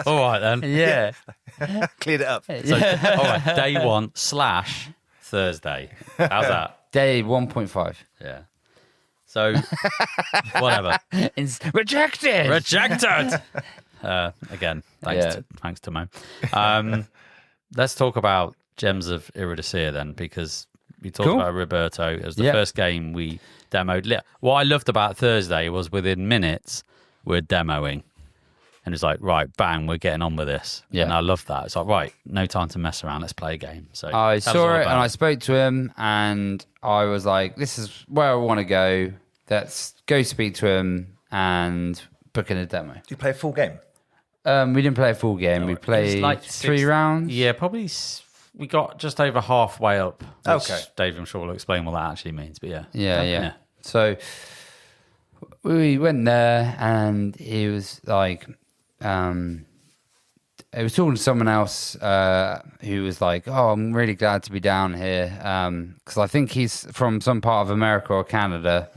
All right then. Yeah. Cleared it up. So, all right, day 1 / Thursday. How's that? Day 1.5. Yeah. So, whatever. It's rejected. Again, thanks to Mo. Let's talk about Gems of Iridescere then, because we talked about Roberto. It was the first game we demoed. What I loved about Thursday was within minutes, we're demoing. And it's like, right, bang, we're getting on with this. Yeah. And I love that. It's like, right, no time to mess around. Let's play a game. So I saw it and I spoke to him and I was like, this is where I want to go. Let's go speak to him and book in a demo. Did you play a full game? We didn't play a full game. We played like 3 rounds. Yeah, probably. We got just over halfway up. Okay. Dave, I'm sure will explain what that actually means. But Yeah. So we went there and he was like, I was talking to someone else who was like, oh, I'm really glad to be down here because I think he's from some part of America or Canada.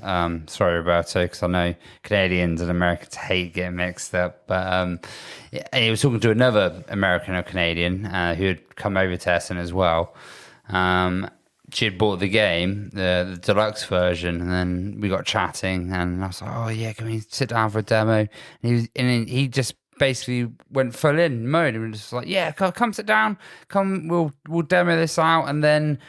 Sorry, Roberto, because I know Canadians and Americans hate getting mixed up. But and he was talking to another American or Canadian who had come over to Essen as well. She had bought the game, the deluxe version, and then we got chatting, and I was like, oh, yeah, can we sit down for a demo? And he just basically went full in mode and was just like, yeah, come sit down, we'll demo this out and then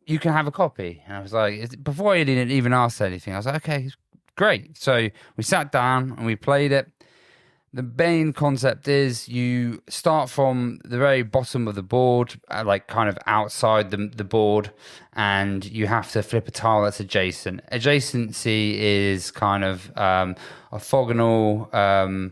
you can have a copy. And I was like, before he didn't even ask anything, I was like, okay, great. So we sat down and we played it. The main concept is you start from the very bottom of the board, like kind of outside the board, and you have to flip a tile that's adjacent. Adjacency is kind of orthogonal,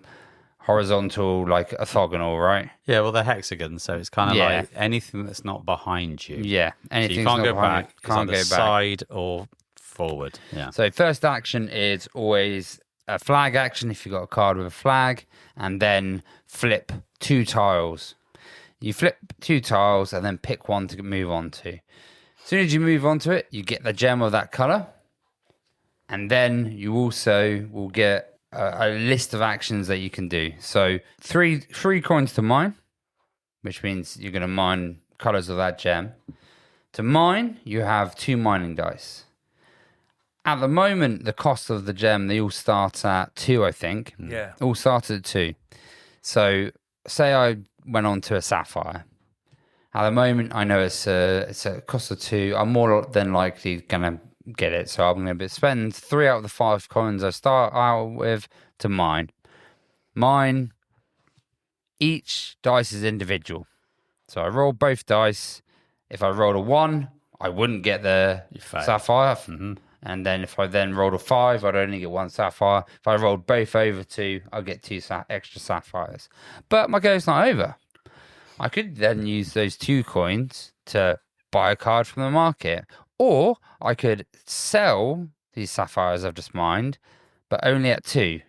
horizontal, like orthogonal, right? Yeah, well, they're hexagons, so it's kind of like anything that's not behind you. Yeah, anything so you can't go back. Can't go either back. Side or forward. Yeah. So first action is always a flag action if you've got a card with a flag, and then flip 2 tiles. You flip 2 tiles and then pick one to move on to. As soon as you move on to it, you get the gem of that color, and then you also will get a list of actions that you can do. So three coins to mine, which means you're going to mine colors of that gem. To mine, you have 2 mining dice. At the moment, the cost of the gem, they all start at 2, I think. Yeah. All started at 2. So say I went on to a sapphire. At the moment, I know it's a cost of 2. I'm more than likely going to get it. So I'm going to spend 3 out of the 5 coins I start out with to mine. Mine, each dice is individual. So I roll both dice. If I rolled a 1, I wouldn't get the sapphire. Mm-hmm. And then if I then rolled a 5, I'd only get 1 sapphire. If I rolled both over 2, I'd get 2 extra sapphires. But my go's not over. I could then use those 2 coins to buy a card from the market. Or I could sell these sapphires I've just mined, but only at 2.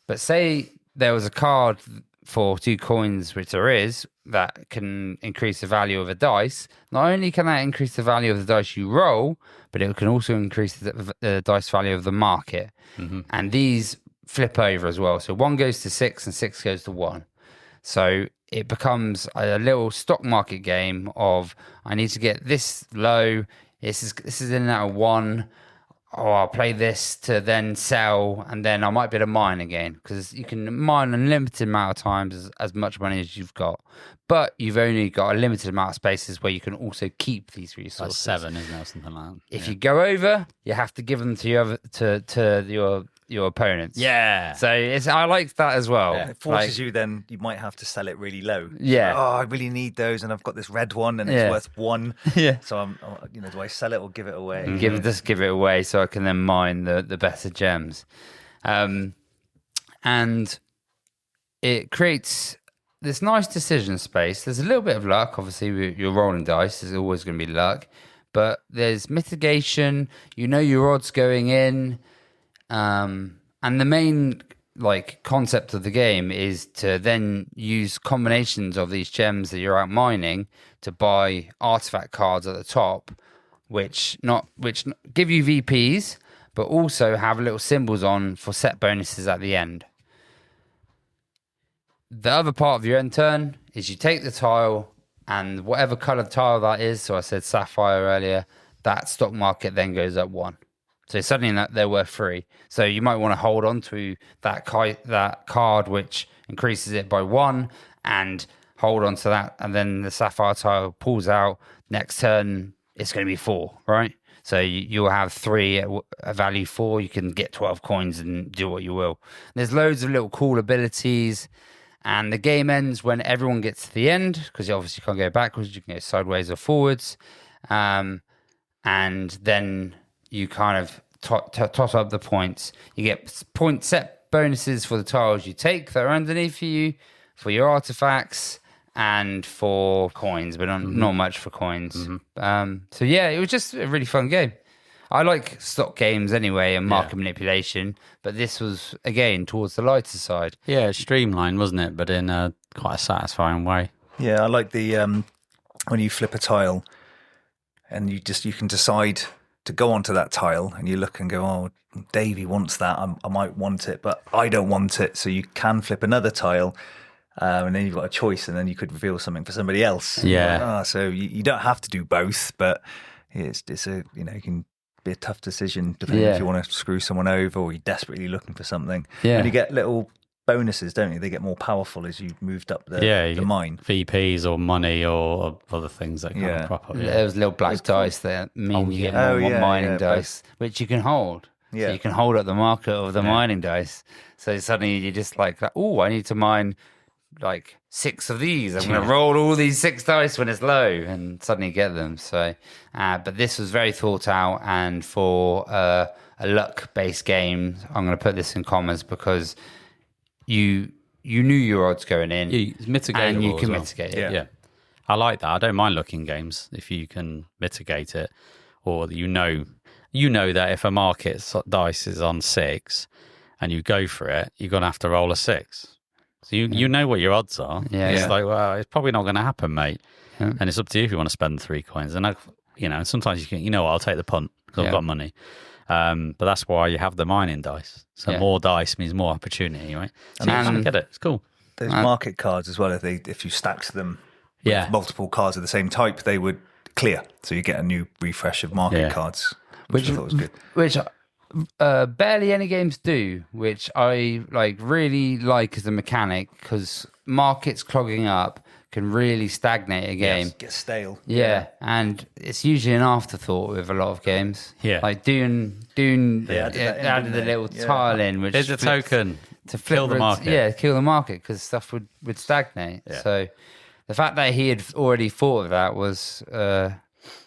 But say there was a card for 2 coins, which there is, that can increase the value of a dice. Not only can that increase the value of the dice you roll, but it can also increase the dice value of the market. Mm-hmm. And these flip over as well. So 1 goes to 6 and 6 goes to 1. So it becomes a little stock market game of, I need to get this low. This is in and out of 1. Oh, I'll play this to then sell, and then I might be able to mine again, because you can mine a limited amount of times as much money as you've got, but you've only got a limited amount of spaces where you can also keep these resources. Like 7, isn't there, or something like that? If you go over, you have to give them to your your opponents. Yeah. So I like that as well. It forces you, then you might have to sell it really low. Yeah. Oh, I really need those, and I've got this red one, and it's worth 1. Yeah. So do I sell it or give it away? Just give it away so I can then mine the better gems. And it creates this nice decision space. There's a little bit of luck. Obviously, you're rolling dice. There's always going to be luck. But there's mitigation. You know your odds going in. And the main concept of the game is to then use combinations of these gems that you're out mining to buy artifact cards at the top, which give you VPs, but also have little symbols on for set bonuses at the end. The other part of your end turn is you take the tile, and whatever colour tile that is, so I said sapphire earlier, that stock market then goes up 1. So suddenly they're worth 3. So you might want to hold on to that card, which increases it by 1, and hold on to that. And then the sapphire tile pulls out. Next turn, it's going to be 4, right? So you'll have 3 at a value 4. You can get 12 coins and do what you will. There's loads of little cool abilities. And the game ends when everyone gets to the end, because you obviously can't go backwards. You can go sideways or forwards. And then you kind of toss up the points. You get point set bonuses for the tiles you take that are underneath you, for your artifacts, and for coins, but not much for coins. So yeah, it was just a really fun game. I like stock games anyway and market manipulation, but this was, again, towards the lighter side. Yeah, it's streamlined, wasn't it? But in quite a satisfying way. Yeah, I like the when you flip a tile and you can decide to go onto that tile, and you look and go, oh, Davey wants that. I might want it, but I don't want it. So you can flip another tile, and then you've got a choice, and then you could reveal something for somebody else. Yeah. So you don't have to do both, but it's a you can be a tough decision depending if you want to screw someone over or you're desperately looking for something. Yeah. And you get little bonuses, don't you? They get more powerful as you've moved up the mine. VPs or money or other things that kind of crop up. There was little black dice there. You get more mining dice, which you can hold. Yeah. So you can hold at the market of the mining dice. So suddenly you're just like, oh, I need to mine 6 of these. I'm going to roll all these 6 dice when it's low, and suddenly get them. So, but this was very thought out, and for a luck-based game, I'm going to put this in commas because you knew your odds going in, It's mitigatable, and you can as well. mitigate it. Yeah, I like that. I don't mind looking games if you can mitigate it, or you know that if a market dice is on 6 and you go for it, you're going to have to roll a 6. So you know what your odds are. It's like, well, it's probably not going to happen, mate. Yeah. And it's up to you if you want to spend 3 coins. And sometimes you can, I'll take the punt because I've got money. But that's why you have the mining dice. So more dice means more opportunity, right? So you kind of get it. It's cool. Those market cards as well. If you stacked them with multiple cards of the same type, they would clear. So you get a new refresh of market cards, which I thought was good. Which barely any games do, which I really like as a mechanic, because markets clogging up can really stagnate a game. Yes, get stale. Yeah, and it's usually an afterthought with a lot of games. Yeah. Like Dune added the little tile in, which there's a token to kill the market. Yeah, kill the market, because stuff would stagnate. Yeah. So the fact that he had already thought of that was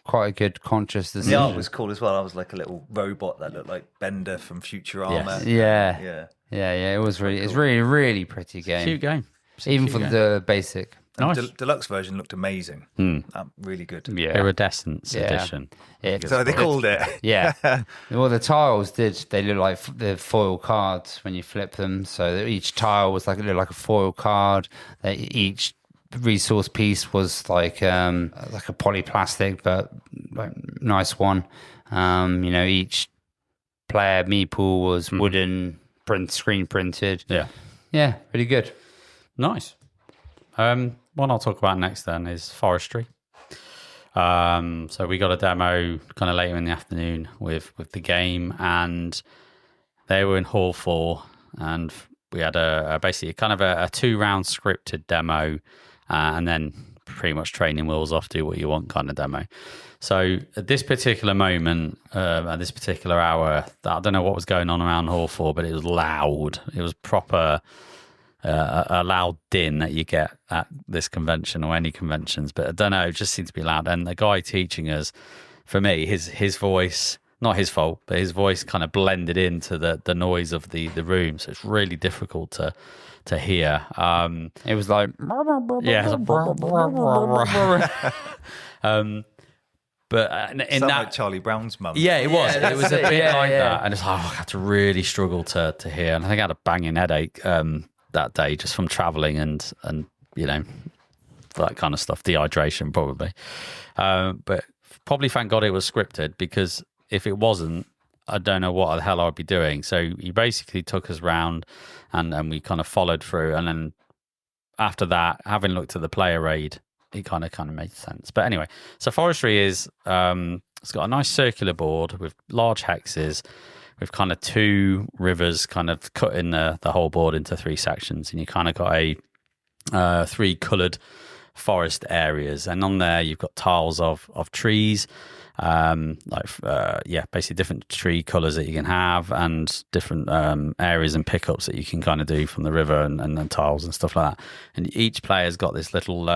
quite a good conscious decision. The art was cool as well. I was like a little robot that looked like Bender from Futurama. Yes. Yeah. It was really, cool. It's really, really pretty game. Cute game. Even for the basic. Nice. Deluxe version looked amazing. Really good. Yeah. Iridescence edition. So they called it. Yeah. Well, the tiles they look like the foil cards when you flip them. So each tile was looked like a foil card. Each resource piece was like a polyplastic, but nice one. Each player meeple was wooden, screen printed. Yeah, really good. Nice. What I'll talk about next then is forestry. So we got a demo kind of later in the afternoon with the game, and they were in Hall 4, and we had basically kind of a 2-round scripted demo, and then pretty much training wheels off, do what you want kind of demo. So at this particular moment, at this particular hour, I don't know what was going on around Hall 4, but it was loud. It was proper a loud din that you get at this convention or any conventions, but I don't know, it just seemed to be loud. And the guy teaching us, for me, his voice, not his fault, but his voice kind of blended into the noise of the room, so it's really difficult to hear. It was like, yeah, but in Sound that like Charlie Brown's mum. yeah, it was. Yeah, It was a that's it. bit Yeah, like yeah. that, and it's like, I had to really struggle to hear, and I think I had a banging headache that day just from travelling and that kind of stuff, dehydration probably. But probably thank God it was scripted, because if it wasn't, I don't know what the hell I'd be doing. So he basically took us round, and we kind of followed through, and then after that, having looked at the player aid, it kind of made sense. But anyway, so forestry is it's got a nice circular board with large hexes, with kind of 2 rivers kind of cutting the whole board into 3 sections, and you kind of got a 3 coloured forest areas, and on there you've got tiles of trees, basically different tree colours that you can have, and different areas and pickups that you can kind of do from the river and tiles and stuff like that. And each player's got this little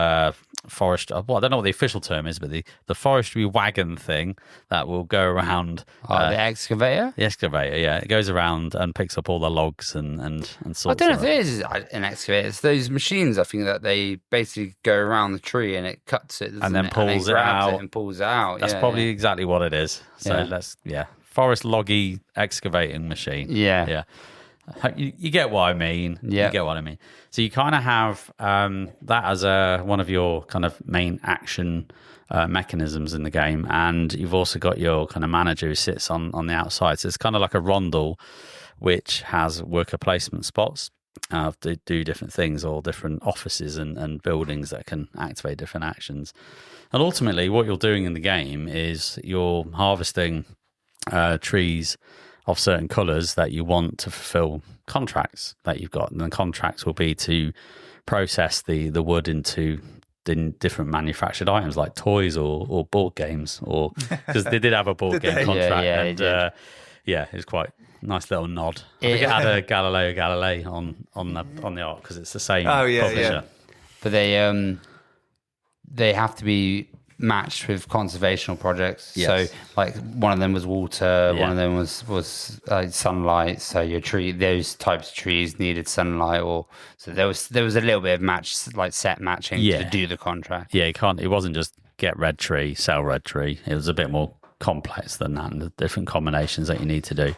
forest, well, I don't know what the official term is, but the forestry wagon thing that will go around. the excavator? The excavator, yeah. It goes around and picks up all the logs and sorts. I don't know of if it is an excavator. It's those machines, I think, that they basically go around the tree and it cuts it, and then it? pulls it grabs out. it and pulls it out. That's probably exactly what it is. So Yeah. forest loggy excavating machine. Yeah. You get what I mean. Yeah. You get what I mean. So you kind of have that as one of your kind of main action mechanisms in the game, and you've also got your kind of manager who sits on the outside. So it's kind of like a rondel, which has worker placement spots to do different things, or different offices and buildings that can activate different actions. And ultimately, what you're doing in the game is you're harvesting trees of certain colours that you want to fulfill contracts that you've got. And the contracts will be to process the wood into different manufactured items like toys or board games, or because they did have a board game contract. Yeah, it was quite a nice little nod. I think it had a Galileo Galilei on the art, because it's the same publisher. But they have to be matched with conservational projects. Yes. So like one of them was water, one of them was sunlight. So your tree, those types of trees needed sunlight, so there was a little bit of set matching to do the contract. Yeah, it wasn't just get red tree, sell red tree. It was a bit more complex than that, and the different combinations that you need to do.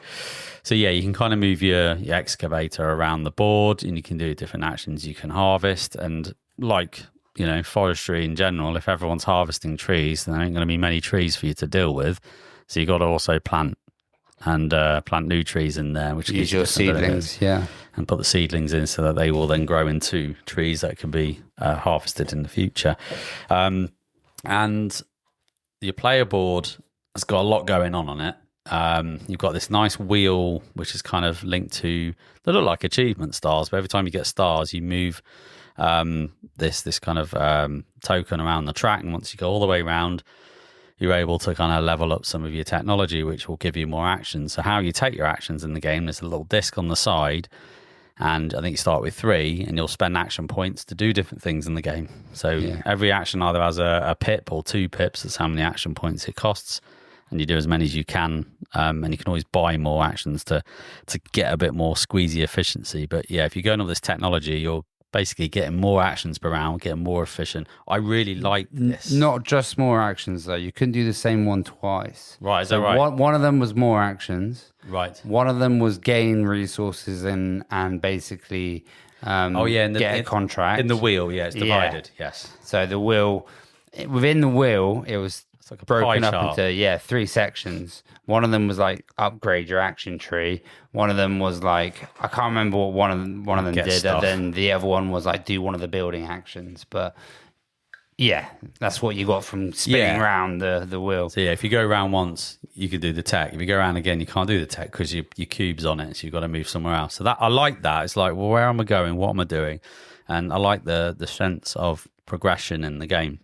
So yeah, you can kind of move your excavator around the board, and you can do different actions. You can harvest, and forestry in general, if everyone's harvesting trees, then there ain't going to be many trees for you to deal with. So you got to also plant new trees in there, which use your seedlings, and put the seedlings in so that they will then grow into trees that can be harvested in the future. And your player board has got a lot going on it. You've got this nice wheel, which is kind of linked to, they look like achievement stars, but every time you get stars, you move this kind of token around the track, and once you go all the way around, you're able to kind of level up some of your technology, which will give you more actions. So how you take your actions in the game, there's a little disc on the side, and I think you start with 3, and you'll spend action points to do different things in the game. So every action either has a pip or 2 pips. That's how many action points it costs, and you do as many as you can, and you can always buy more actions to get a bit more squeezy efficiency. But yeah, if you're going with this technology, you're basically getting more actions per round, getting more efficient. I really like this. Not just more actions, though. You couldn't do the same one twice. Right, is that right? One of them was more actions. Right. One of them was gain resources and basically get a contract. In the wheel, it's divided, yes. So the wheel, within the wheel, it was like a broken pie up chart. into 3 sections. One of them was like upgrade your action tree. One of them was like, I can't remember what one of them Get did. stuff. And then the other one was like do one of the building actions. But yeah, that's what you got from spinning around the wheel. So yeah, if you go around once, you could do the tech. If you go around again, you can't do the tech because your cube's on it, so you've got to move somewhere else. So that I like that. It's like, well, where am I going? What am I doing? And I like the sense of progression in the game.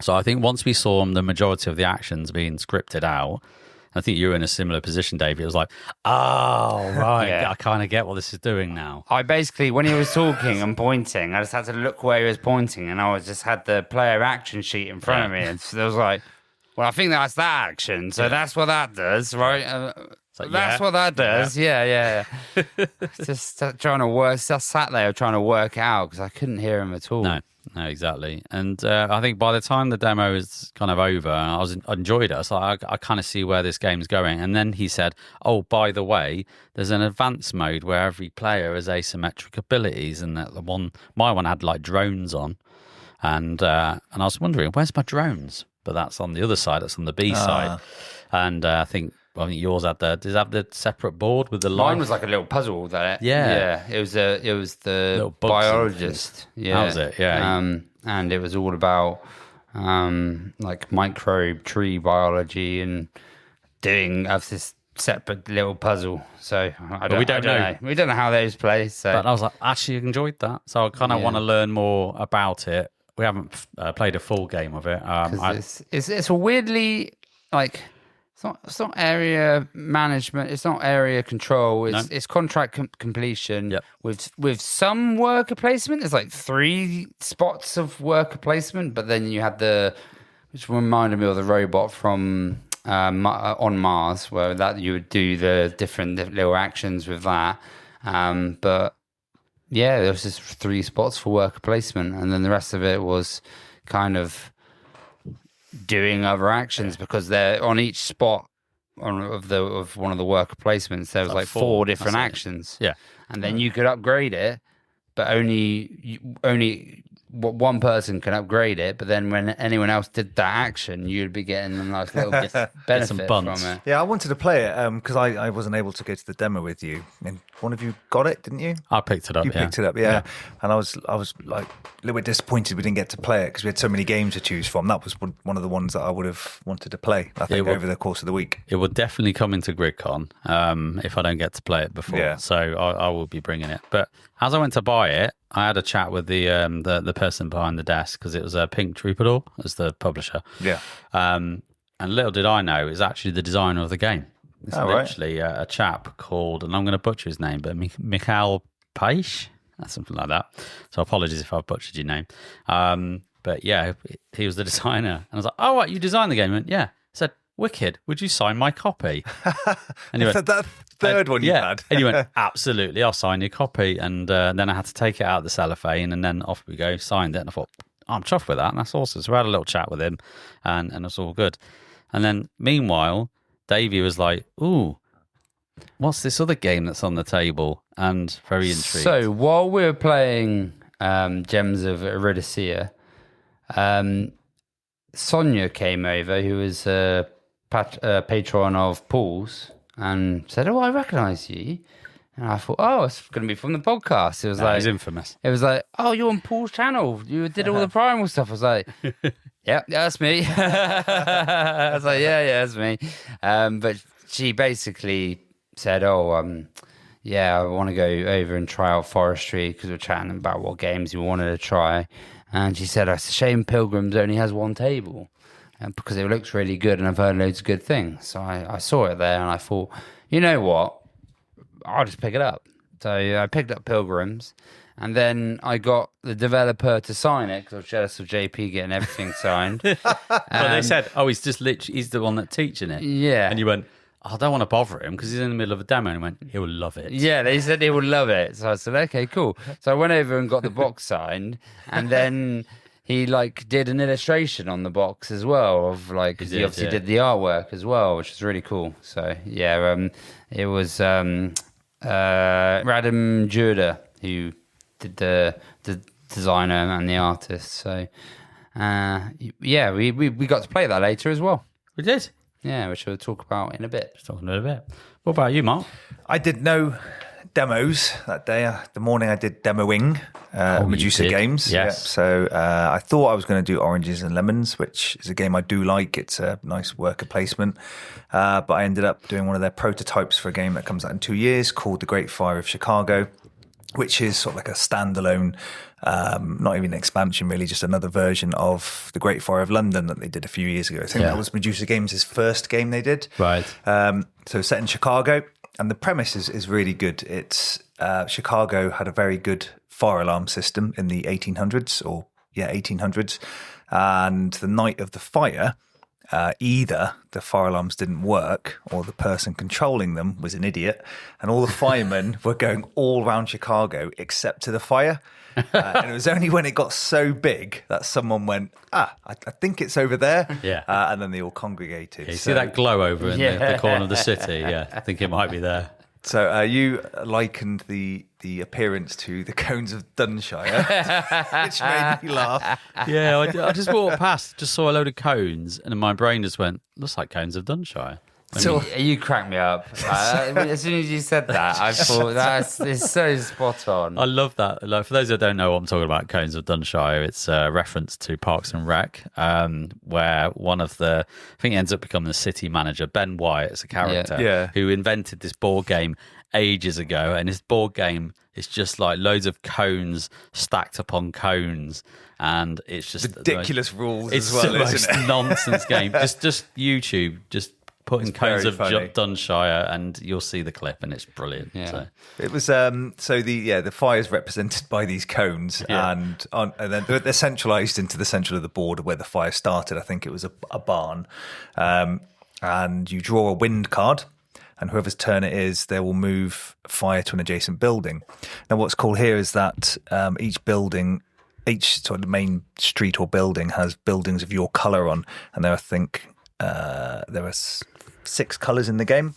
So I think once we saw the majority of the actions being scripted out, I think you were in a similar position, Davey. It was like, oh, right, I kind of get what this is doing now. I basically, when he was talking and pointing, I just had to look where he was pointing, and I just had the player action sheet in front of me, and so I was like, well, I think that's that action, so that's what that does, right? That's what that does. Yeah. Just trying to work. Just sat there trying to work out because I couldn't hear him at all. No, exactly. And I think by the time the demo is kind of over, I enjoyed it. So I kind of see where this game's going. And then he said, "Oh, by the way, there's an advanced mode where every player has asymmetric abilities, and that my one had like drones on, and I was wondering, where's my drones? But that's on the other side. That's on the B side, and I think yours had does it have the separate board with the line? Mine was like a little puzzle that it was the biologist. Yeah, that was it. Yeah, and it was all about like microbe tree biology and doing this separate little puzzle. So we don't know. We don't know how those play. So, but I was like, actually enjoyed that. So I kind of want to learn more about it. We haven't played a full game of it. It's a weirdly like. It's not area management. It's not area control. It's contract completion with some worker placement. There's like 3 spots of worker placement, but then you had which reminded me of the robot from on Mars, where that you would do the different little actions with that. But yeah, there was just 3 spots for worker placement, and then the rest of it was kind of doing other actions because they're on each spot of one of the worker placements. There was like 4 different actions. Yeah, and then you could upgrade it, but only one person can upgrade it. But then when anyone else did that action, you'd be getting a nice little benefit from it. Yeah, I wanted to play it because I wasn't able to go to the demo with you. And one of you got it, didn't you? I picked it up. You picked it up, yeah. And I was like a little bit disappointed we didn't get to play it because we had so many games to choose from. That was one of the ones that I would have wanted to play, I think, over the course of the week. It will definitely come into GridCon if I don't get to play it before. Yeah. So I will be bringing it. But as I went to buy it, I had a chat with the person behind the desk because it was Pink Troubadour as the publisher. Yeah. And little did I know, it's actually the designer of the game. It's literally right. a chap called, and I'm going to butcher his name, but Mikhail Paish, something like that. So apologies if I've butchered your name. But yeah, he was the designer. And I was like, oh, what, you designed the game? He went, yeah. I said, wicked, would you sign my copy? And he went, that third one you had. And he went, absolutely, I'll sign your copy. And then I had to take it out of the cellophane, and then off we go, signed it. And I thought, I'm chuffed with that. And that's awesome. So we had a little chat with him, and it's all good. And then meanwhile, Davey was like, ooh, what's this other game that's on the table? And very intrigued. So while we were playing Gems of Eurydice, Sonia came over, who was a patron of Paul's, and said, oh, I recognise you. And I thought, oh, it's going to be from the podcast. It was like, he's infamous. It was like, oh, you're on Paul's channel. You did all the primal stuff. I was like, yeah, that's me. I was like, yeah, that's me. But she basically said, oh, yeah, I want to go over and try out forestry because we're chatting about what games we wanted to try. And she said, it's a shame Pilgrims only has 1 table because it looks really good and I've heard loads of good things. So I saw it there and I thought, you know what? I'll just pick it up. So I picked up Pilgrims, and then I got the developer to sign it because I was jealous of JP getting everything signed. Well, they said, oh, he's just literally, he's the one that's teaching it. Yeah. And you went, I don't want to bother him because he's in the middle of a demo. And he went, he will love it. Yeah, they said he would love it. So I said, okay, cool. So I went over and got the box signed, and then he did an illustration on the box as well of because he obviously did the artwork as well, which was really cool. So yeah, it was Radim Jurda who did the designer and the artist. So yeah, we got to play that later as well. We did. Yeah, which we'll talk about in a bit. Talking in a bit. What about you, Mark? I did no demos that day. The morning I did demoing Medusa Games. Yes. Yeah. So I thought I was going to do Oranges and Lemons, which is a game I do like. It's a nice worker placement. But I ended up doing one of their prototypes for a game that comes out in 2 years called The Great Fire of Chicago. which is sort of like a standalone, not even an expansion really, just another version of the Great Fire of London that they did a few years ago. I think that was Medusa Games' first game they did. Right. So set in Chicago, and the premise is really good. It's Chicago had a very good fire alarm system in the 1800s, and the night of the fire, either the fire alarms didn't work or the person controlling them was an idiot, and all the firemen were going all around Chicago except to the fire. And it was only when it got so big that someone went, I think it's over there. Yeah. And then they all congregated. You see that glow over in the corner of the city? Yeah, I think it might be there. So you likened the appearance to the cones of Dunshire, which made me laugh. Yeah, I just walked past, just saw a load of cones, and my brain just went, looks like cones of Dunshire. So you cracked me up. As soon as you said that, I thought it's so spot on. I love that. Like, for those that don't know what I'm talking about, Cones of Dunshire, it's a reference to Parks and Rec, where one of I think he ends up becoming the city manager, Ben Wyatt, is a character who invented this board game ages ago, and this board game is just like loads of cones stacked upon cones, and it's just ridiculous rules it's as well, the isn't most it? nonsense game. Just YouTube, just put in Cones of Dunshire and you'll see the clip, and it's brilliant. Yeah. So. It was the fire's represented by these cones, and then they're centralised into the central of the board where the fire started. I think it was a barn, and you draw a wind card, and whoever's turn it is, they will move fire to an adjacent building. Now, what's cool here is that each sort of main street or building has buildings of your colour on, and there are 6 colours in the game,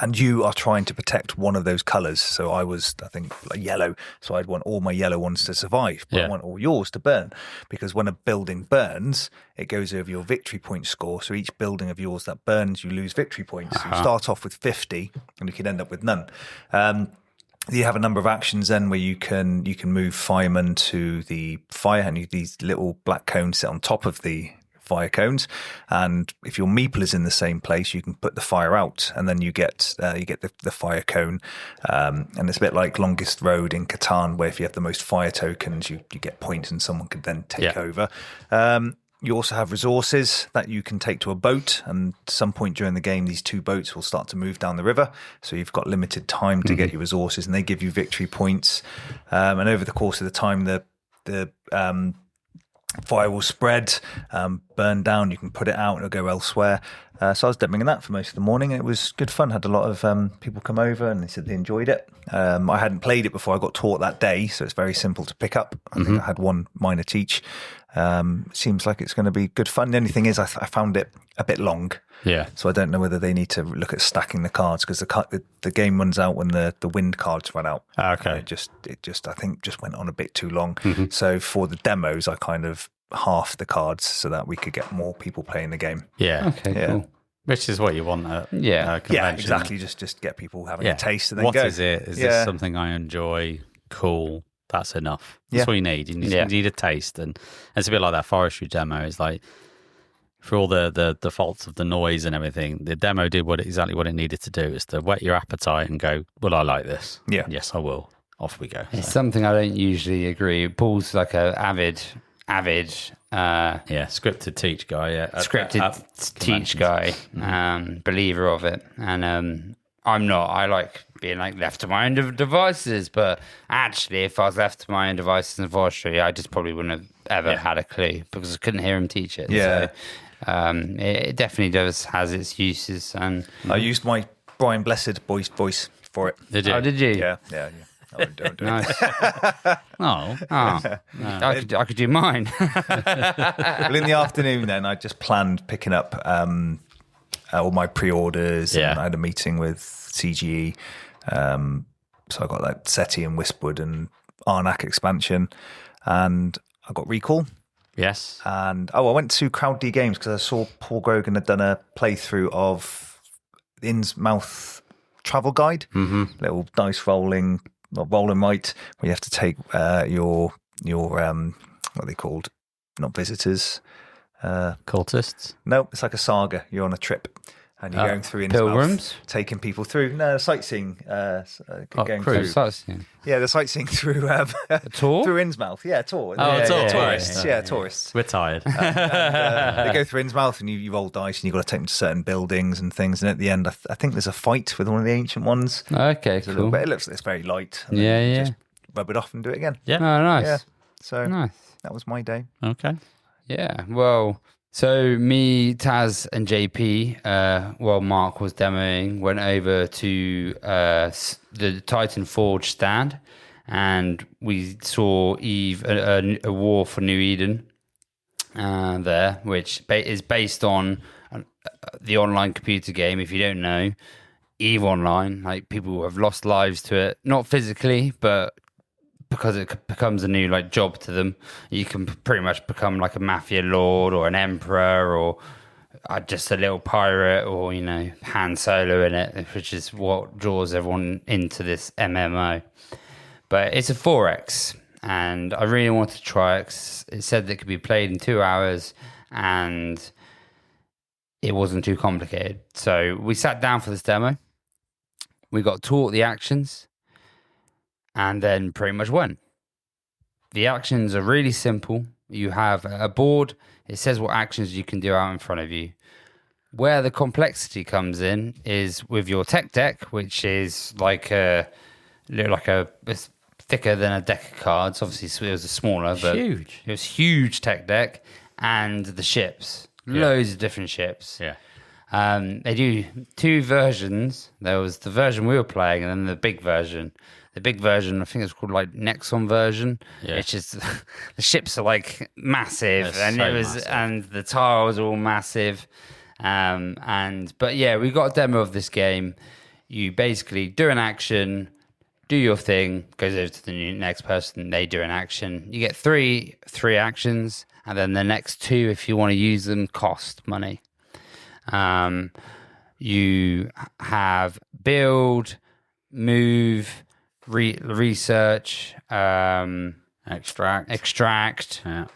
and you are trying to protect one of those colours. So I think like yellow, so I'd want all my yellow ones to survive, but I want all yours to burn, because when a building burns, it goes over your victory point score. So each building of yours that burns, you lose victory points. So you start off with 50 and you can end up with none. You have a number of actions then where you can move firemen to the fire, and these little black cones sit on top of the fire cones, and if your meeple is in the same place, you can put the fire out, and then you get the fire cone, and it's a bit like Longest Road in Catan, where if you have the most fire tokens, you get points, and someone could then take over. You also have resources that you can take to a boat, and at some point during the game, these 2 boats will start to move down the river. So you've got limited time to get your resources, and they give you victory points. And over the course of the time, the fire will spread, burn down. You can put it out and it'll go elsewhere. So I was demoing that for most of the morning, and it was good fun. Had a lot of people come over, and they said they enjoyed it. I hadn't played it before. I got taught that day, so it's very simple to pick up. I think I had one minor teach. Seems like it's going to be good fun. The only thing is I found it a bit long. Yeah. So I don't know whether they need to look at stacking the cards, because the game runs out when the wind cards run out. Okay. It just I think just went on a bit too long. So for the demos, I kind of half the cards so that we could get more people playing the game. Yeah. Okay, cool. Which is what you want at a convention. Yeah, exactly. Just get people having a taste and then What go. is it? Is this something I enjoy? Cool. That's enough. That's what you need. You need a taste. And it's a bit like that forestry demo. It's like, for all the faults of the noise and everything, the demo did exactly what it needed to do, is to whet your appetite and go, well, I like this. Yeah. Yes, I will. Off we go. It's something I don't usually agree. Paul's like a avid scripted teach guy. Teach guy, believer of it, and I'm not. I like being like left to my own devices, but actually, if I was left to my own devices in forestry, I just probably wouldn't have ever had a clue, because I couldn't hear him teach it. Yeah, so, it definitely has its uses, and I used my Brian Blessed voice for it. Did you? Oh, did you? Yeah. Don't do Nice. Oh. I could do mine. Well, in the afternoon, then I just planned picking up all my pre-orders. Yeah. And I had a meeting with CGE, so I got like SETI and Wispwood and Arnak expansion, and I got Recall. Yes. And I went to Crowd D Games because I saw Paul Grogan had done a playthrough of Innsmouth Travel Guide, little dice rolling right, where you have to take your what are they called? Not visitors, cultists. No, it's like a saga. You're on a trip, And you're going through Pilgrims? taking people through. No, sightseeing. Going cruise. Sightseeing. Yeah, the sightseeing through A tour? through Innsmouth. Yeah, tour. Oh, a tour. Tourists. Yeah, tourists. We're tired. They go through Innsmouth, and you roll dice, and you've got to take them to certain buildings and things. And at the end, I think there's a fight with one of the ancient ones. Okay, It's a little cool. bit. It looks like it's very light. And Yeah, then you yeah. Just rub it off and do it again. Yeah. Oh, nice. Yeah. So Nice. that was my day. Okay. Yeah, well, so me, Taz, and JP, while Mark was demoing, went over to the Titan Forge stand, and we saw Eve, a War for New Eden, there, which is based on the online computer game. If you don't know, Eve Online, like people have lost lives to it, not physically, but because it becomes a new like job to them. You can pretty much become like a mafia lord or an emperor or just a little pirate or, you know, Han Solo in it, which is what draws everyone into this MMO. But it's a 4X, and I really wanted to try it 'cause it said that it could be played in 2 hours and it wasn't too complicated. So we sat down for this demo. We got taught the actions, and then pretty much went. The actions are really simple. You have a board. It says what actions you can do out in front of you. Where the complexity comes in is with your tech deck, which is it's thicker than a deck of cards. Obviously, it was a smaller, but Huge. it was huge tech deck, and the ships, loads of different ships. Yeah. They do 2 versions. There was the version we were playing, and then the big version. The big version, I think it's called like Nexon version, which is the ships are like massive, and the tiles are all massive. But yeah, we got a demo of this game. You basically do an action, do your thing, goes over to the next person, they do an action. You get three actions, and then the next 2, if you want to use them, cost money. You have build, move, research, extract. Yeah.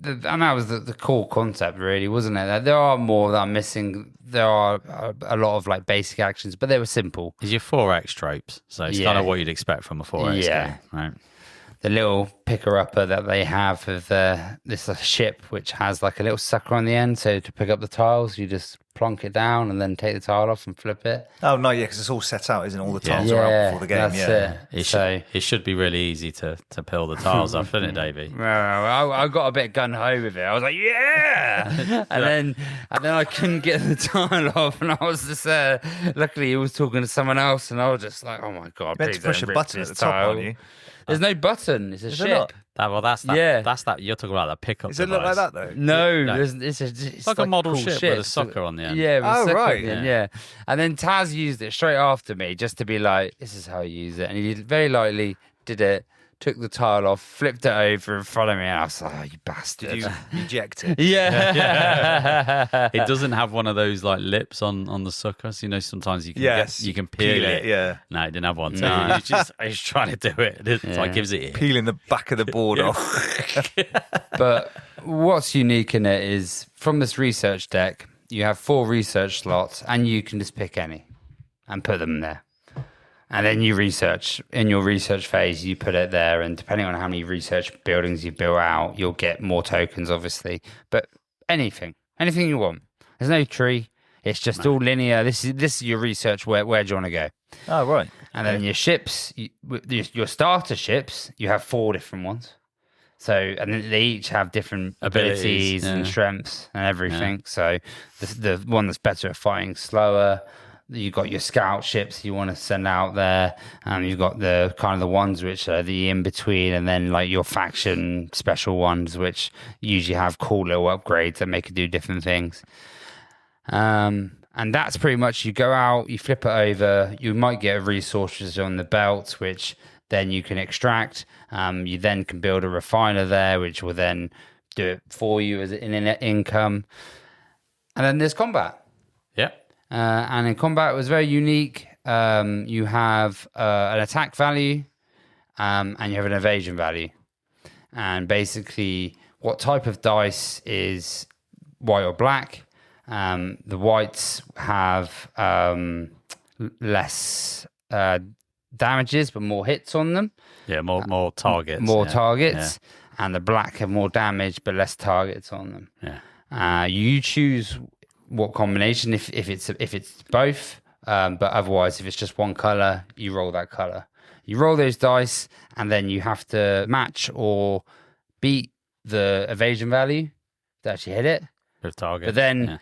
And that was the core concept, really, wasn't it? There are more that I'm missing. There are a lot of like basic actions, but they were simple. Is your 4X tropes? So it's kind of what you'd expect from a 4X game, right? The little picker-upper that they have of this ship, which has like a little sucker on the end. So to pick up the tiles, you just plonk it down and then take the tile off and flip it. Oh, no, yeah, because it's all set out, isn't it? All the tiles are out before the game. That's it. It should be really easy to peel the tiles off, shouldn't it, Davey? I got a bit gun-ho with it. I was like, yeah! and then I couldn't get the tile off, and I was just luckily he was talking to someone else, and I was just like, oh my God, You meant to push a button at the top, aren't you? There's no button. It's a ship. not? That's that. Yeah. That's that. You're talking about the pickup Does it look like device. that, though? No, No. it's like a model cool ship with a sucker on the end. Yeah, with a sucker right. on the end, yeah. And then Taz used it straight after me just to be like, this is how you use it. And he very lightly did it, took the tile off, flipped it over in front of me, and I was like, oh, you bastard. Did you eject it? Yeah. It doesn't have one of those like lips on the suckers. You know, sometimes you can you can peel it. Yeah. No, it didn't have one. So he's trying to do it. It's like gives it. Peeling the back of the board off. But what's unique in it is from this research deck, you have 4 research slots, and you can just pick any and put them there. And then you research. In your research phase, you put it there, and depending on how many research buildings you build out, you'll get more tokens, obviously. But anything you want. There's no tree. It's just all linear. This is your research. Where do you want to go? Oh, right. And then your ships, your starter ships, you have 4 different ones. So, and then they each have different abilities and strengths and everything. So the one that's better at fighting slower. You've got your scout ships you want to send out there. You've got the kind of the ones which are the in-between, and then like your faction special ones, which usually have cool little upgrades that make it do different things. And that's pretty much, you go out, you flip it over, you might get resources on the belt, which then you can extract. You then can build a refiner there, which will then do it for you as an income. And then there's combat. Yeah. And in combat, it was very unique. You have an attack value, and you have an evasion value. And basically, what type of dice is white or black, The whites have less damages, but more hits on them. Yeah, more targets. More targets. Yeah. And the black have more damage, but less targets on them. Yeah. You choose what combination if it's both, but otherwise, if it's just one color, you roll that color. You roll those dice, and then you have to match or beat the evasion value to actually hit it. With target. But then,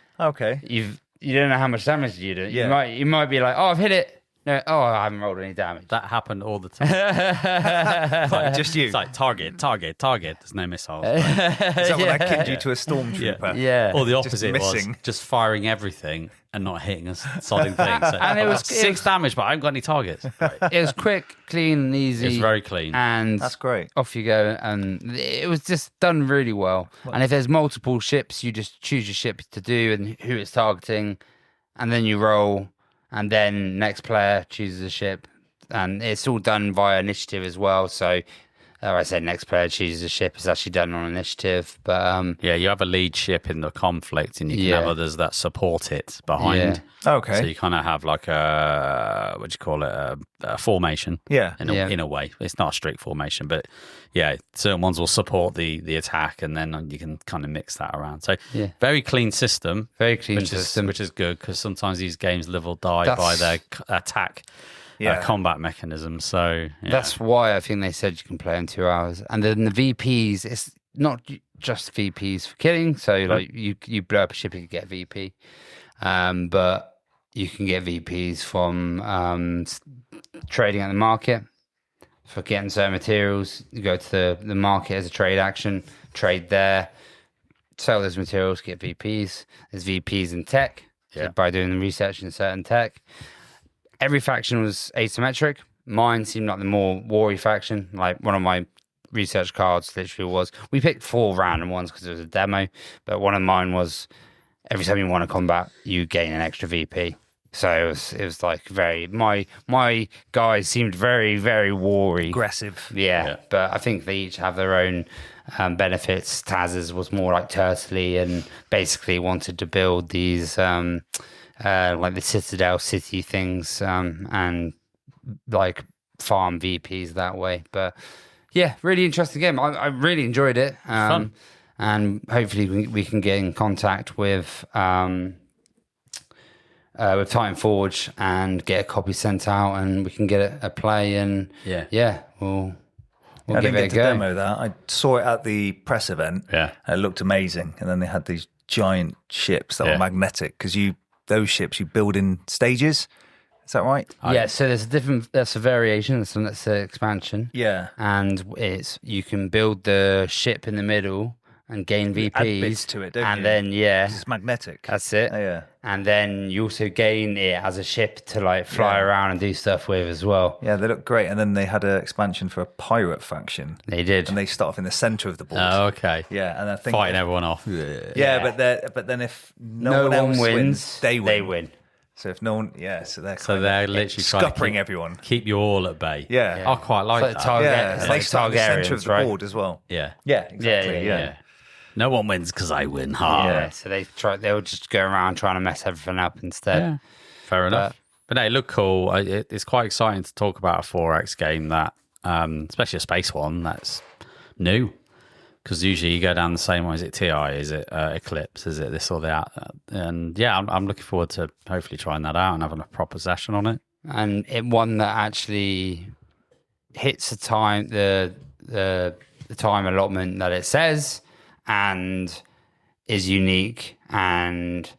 you don't know how much damage you do. Yeah. You might be like, oh, I've hit it. No, I haven't rolled any damage. That happened all the time. Just you. It's like target. There's no missiles. Is that when I kicked you to a stormtrooper? Yeah. Or the opposite was missing. just firing everything and not hitting a sodding thing. So, And it was 6 damage, but I haven't got any targets. Right. It was quick, clean, and easy. It's very clean. And That's great. off you go. And it was just done really well. And if there's multiple ships, you just choose your ship to do and who it's targeting. And then you roll. And then next player chooses a ship. And it's all done via initiative as well. So I said next player chooses a ship. It's actually done on initiative. But yeah, you have a lead ship in the conflict, and you can have others that support it behind. Yeah. Okay. So you kind of have like a a formation. Yeah. In a way, it's not a strict formation, but yeah, certain ones will support the attack, and then you can kind of mix that around. So very clean system, very clean system, which is good because sometimes these games live or die by their attack. Combat mechanism. So that's why I think they said you can play in 2 hours. And then the VPs, it's not just VPs for killing. So like you blow up a ship, you can get a VP, but you can get VPs from trading at the market for getting certain materials. You go to the market as a trade action, trade there, sell those materials, get VPs. There's VPs in tech by doing the research in certain tech. Every faction was asymmetric. Mine seemed like the more war-y faction. Like one of my research cards literally was, we picked 4 random ones because it was a demo, but one of mine was every time you want to combat, you gain an extra VP. So it was like very, my guys seemed very, very war-y. Aggressive. Yeah, but I think they each have their own benefits. Taz's was more like turtly and basically wanted to build these like the Citadel City things and like farm VPs that way. But yeah, really interesting game. I really enjoyed it. Fun. And hopefully we can get in contact with Titan Forge and get a copy sent out, and we can get a play. And we'll I give didn't it get a to go. demo that. I saw it at the press event. Yeah. And it looked amazing. And then they had these giant ships that were magnetic because those ships you build in stages. Is that right? Yeah, so that's a variation, that's an expansion. Yeah. And you can build the ship in the middle and gain VPs. Add bits to it, don't and you? then, 'Cause it's magnetic. that's it. Oh, yeah. And then you also gain it as a ship to like fly around and do stuff with as well. Yeah, they look great. And then they had an expansion for a pirate faction. They did. And they start off in the center of the board. Oh, okay. Yeah, and I think Fighting everyone off. Yeah, but then if no one else wins, they win. So if no one, so they're literally trying to scuppering everyone. Keep you all at bay. Yeah. I quite like It's like that. target, Yeah, it's and like they start in the center of Targaryens, the right? board as well. Yeah. Yeah, exactly. Yeah. No one wins because I win. Ha. Yeah, so they'll just go around trying to mess everything up instead. Yeah. Fair enough. But no, it looked cool. It's quite exciting to talk about a 4X game that, especially a space one, that's new. Because usually you go down the same way. Is it TI? Is it Eclipse? Is it this or that? And yeah, I'm looking forward to hopefully trying that out and having a proper session on it. And one that actually hits the time the time allotment that it says and is unique and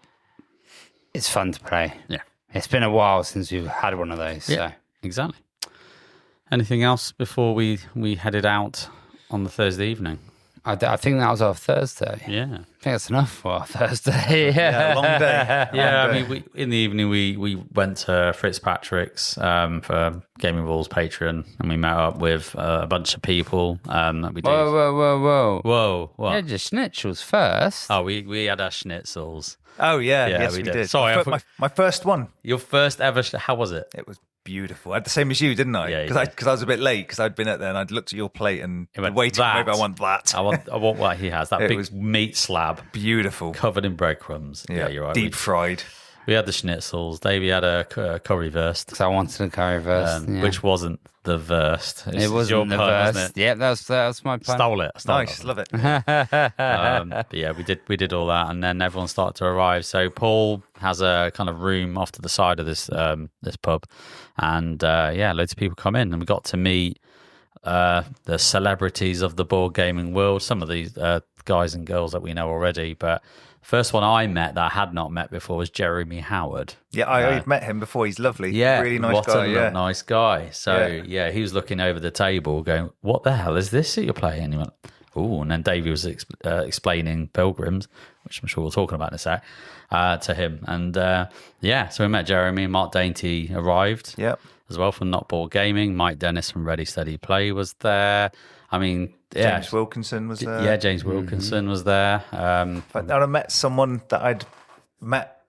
it's fun to play. Yeah. It's been a while since we've had one of those. Yeah, So. exactly. Anything else before we headed out on the Thursday evening? I think that was our Thursday. Yeah. I think that's enough for our Thursday. Yeah, long day. Yeah, I mean, in the evening we went to Fitzpatrick's for Gaming Rules Patreon, and we met up with a bunch of people that we did. Whoa. What? You had your schnitzels first. Oh, we had our schnitzels. Oh, yeah. Yeah, Yes, we we did. did. Sorry, my first one. Your first ever. How was it? It was beautiful. I had the same as you, didn't I? Yeah, Because I was a bit late because I'd been up there and I'd looked at your plate and waiting. Maybe I want that. I want what he has. That big meat slab, beautiful, covered in breadcrumbs. Yeah, you're right. Deep fried. We had the schnitzels. Davey had a currywurst. Because I wanted a currywurst, which wasn't the wurst. It wasn't the wurst. Yeah, that was my pun. Stole it. Nice, love it. But yeah, we did all that, and then everyone started to arrive. So Paul has a kind of room off to the side of this pub, and loads of people come in, and we got to meet the celebrities of the board gaming world. Some of these guys and girls that we know already, but. First one I met that I had not met before was Jeremy Howard. Yeah, I've met him before. He's lovely. Yeah, really nice guy. Nice guy. So he was looking over the table, going, "What the hell is this that you're playing?" And he went, "Oh," and then Davey was explaining Pilgrims, which I'm sure we'll talk about in a sec, to him. And so we met Jeremy. Mark Dainty arrived. Yep. As well from Not Board Gaming. Mike Dennis from Ready Steady Play was there. I mean, James Wilkinson was there. Yeah, James Wilkinson was there. And I met someone that I'd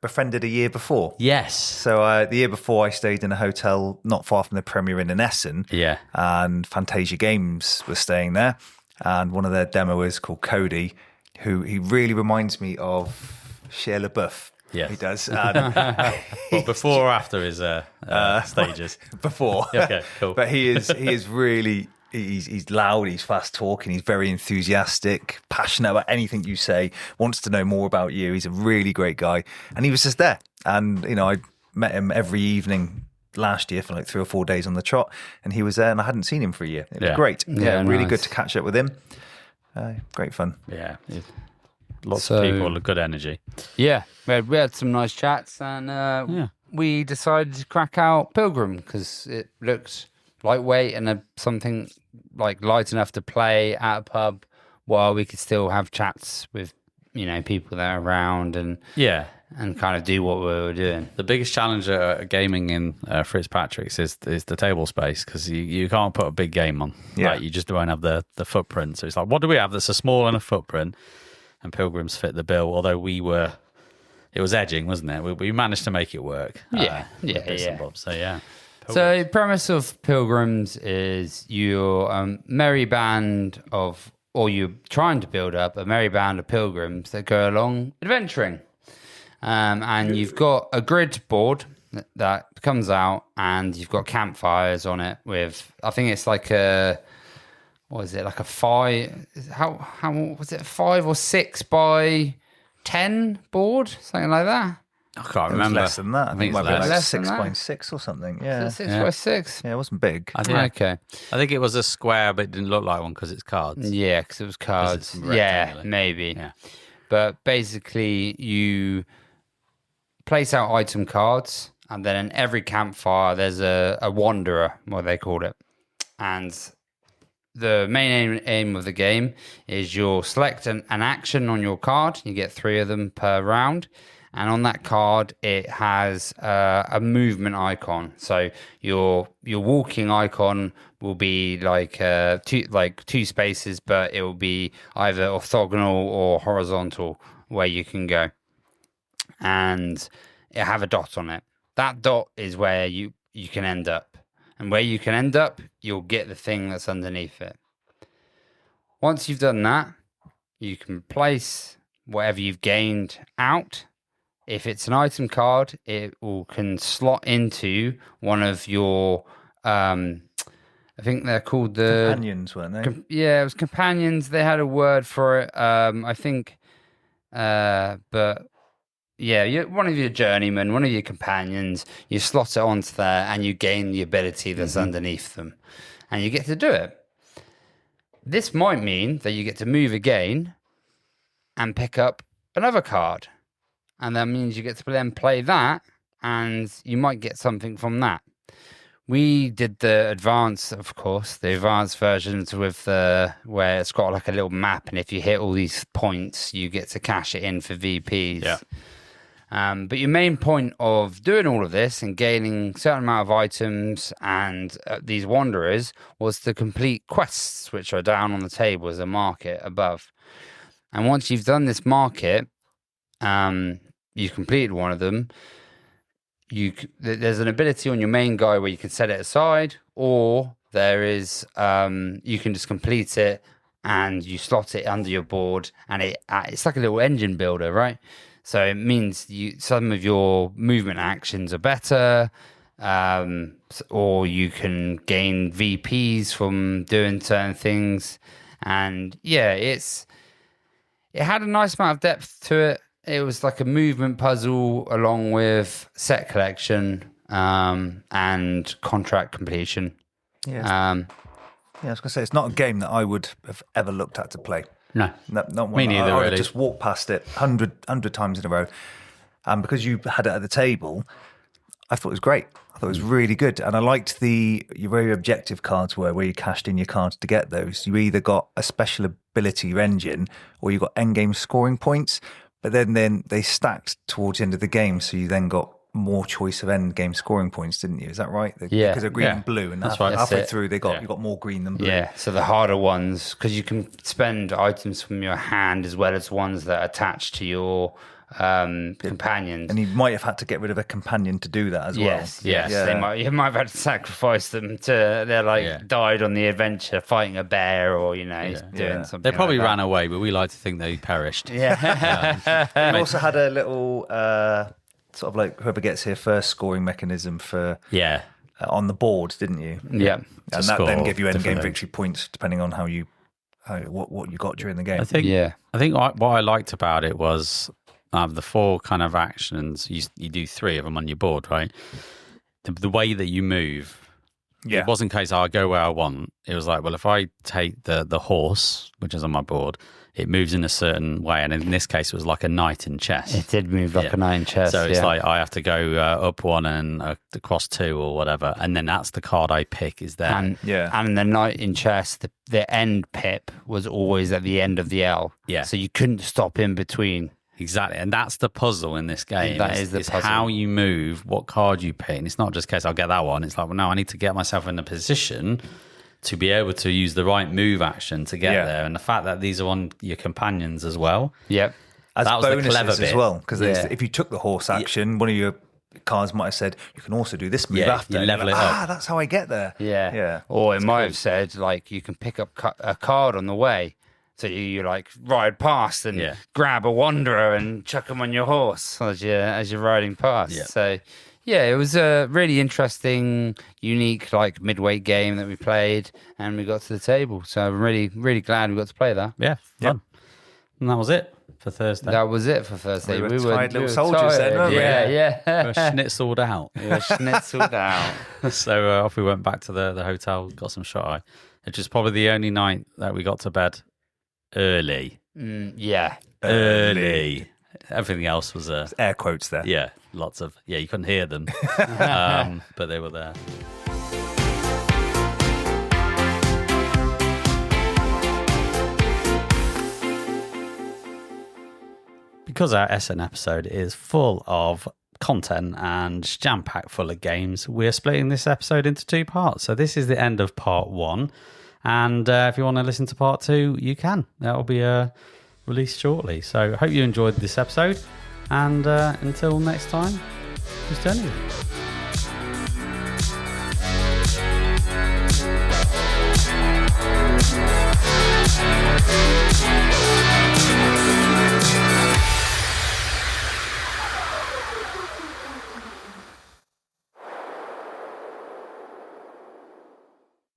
befriended a year before. Yes. So the year before, I stayed in a hotel not far from the Premier Inn in Essen. Yeah. And NinjaGeekGames was staying there. And one of their demoers called Cody, who he really reminds me of Shia LaBeouf. Yes. He does. Well, before or after his stages? Before. Okay, cool. But he is really... He's loud, he's fast talking, he's very enthusiastic, passionate about anything you say, wants to know more about you. He's a really great guy. And he was just there. And, I met him every evening last year for like 3 or 4 days on the trot. And he was there and I hadn't seen him for a year. It was great. Yeah, really nice. Good to catch up with him. Great fun. Yeah. Lots of people, good energy. Yeah. We had some nice chats and we decided to crack out Pilgrim because it looked... lightweight and something like light enough to play at a pub while we could still have chats with people there around and kind of do what we were doing. The biggest challenge at gaming in Fitzpatrick's is the table space because you can't put a big game on. Like, you just don't have the footprint. So it's like, what do we have that's a small enough footprint? And Pilgrims fit the bill. Although it was edging, wasn't it? We managed to make it work. Yeah. So yeah. So the premise of Pilgrims is you're a merry band of, or you're trying to build up a merry band of pilgrims that go along adventuring. And you've got a grid board that comes out and you've got campfires on it with, I think it's like a, what is it, like a 5, how was it, 5 or 6 by 10 board? Something like that. I can't remember. Less than that. I think it might be like 6x6 or something. Yeah. 6x6? Yeah, it wasn't big. Okay. I think it was a square, but it didn't look like one because it's cards. Yeah, because it was cards. Yeah, maybe. Yeah. But basically, you place out item cards, and then in every campfire, there's a wanderer, what they called it. And the main aim of the game is you'll select an action on your card. You get 3 of them per round. And on that card, it has a movement icon. So your walking icon will be like two spaces, but it will be either orthogonal or horizontal where you can go. And it have a dot on it. That dot is where you can end up. And where you can end up, you'll get the thing that's underneath it. Once you've done that, you can place whatever you've gained out. If it's an item card, it can slot into one of your, I think they're called the... Companions, weren't they? Yeah, it was companions. They had a word for it, I think. But yeah, one of your journeymen, one of your companions, you slot it onto there and you gain the ability that's underneath them. And you get to do it. This might mean that you get to move again and pick up another card. And that means you get to then play that, and you might get something from that. We did the advanced, of course, the advanced versions with where it's got like a little map, and if you hit all these points, you get to cash it in for VPs. Yeah. But your main point of doing all of this and gaining a certain amount of items and these wanderers was to complete quests, which are down on the table as a market above. And once you've done this market, you've completed one of them, there's an ability on your main guy where you can set it aside, or there is you can just complete it and you slot it under your board, and it's like a little engine builder, right? So it means some of your movement actions are better, or you can gain VPs from doing certain things. And yeah, it had a nice amount of depth to it. It was like a movement puzzle along with set collection and contract completion. Yeah. I was going to say, it's not a game that I would have ever looked at to play. No. Not one. Me neither, I would really. have just walked past it 100 times in a row. And because you had it at the table, I thought it was great. I thought it was really good. And I liked your very objective cards where you cashed in your cards to get those. You either got a special ability engine or you got endgame scoring points. But then they stacked towards the end of the game. So you then got more choice of end game scoring points, didn't you? Is that right? Yeah. Because they're green and blue, and that's right. halfway through you got more green than blue. Yeah, so the harder ones, because you can spend items from your hand as well as ones that attach to your companions. And you might have had to get rid of a companion to do that as well. Yes. Yeah. You might have had to sacrifice them they're died on the adventure fighting a bear or doing something. They probably like that. ran away, but we like to think they perished. Yeah. We also had a little sort of like whoever gets here first scoring mechanism for on the board, didn't you? Yeah. And that then gave you end game victory points depending on what you got during the game. I think what I liked about it was the 4 kind of actions. You do 3 of them on your board, right? The way that you move. Yeah. It wasn't case I go where I want. It was like, well, if I take the horse, which is on my board, it moves in a certain way. And in this case, it was like a knight in chess. It did move like a knight in chess. So it's like I have to go up 1 and across 2 or whatever. And then that's the card I pick is there. And the knight in chess, the end pip was always at the end of the L. Yeah. So you couldn't stop in between. Exactly. And that's the puzzle in this game. That is the puzzle. How you move, what card you pick. And it's not just in case I'll get that one. It's like, well, no, I need to get myself in a position to be able to use the right move action to get there. And the fact that these are on your companions as well. Yep. As that was bonuses the clever bit. as well. Because if you took the horse action, one of your cards might have said, you can also do this move after. You level it up. That's how I get there. Yeah. Or it might have said, like, you can pick up a card on the way. So you like ride past and grab a wanderer and chuck them on your horse as you're riding past. Yeah. So it was a really interesting, unique like midweight game that we played, and we got to the table. So I'm really, really glad we got to play that. Yeah, fun. And that was it for Thursday. That was it for Thursday. We were tired little soldiers then, weren't we? Yeah. We were schnitzeled out. So off we went back to the hotel, got some shut eye, which is probably the only night that we got to bed early. Early. Everything else was air quotes there. Yeah, lots of you couldn't hear them, but they were there. Because our Essen episode is full of content and jam-packed full of games, we're splitting this episode into 2 parts. So this is the end of part 1. And if you want to listen to part 2, you can. That will be released shortly. So hope you enjoyed this episode. And until next time, just turn it.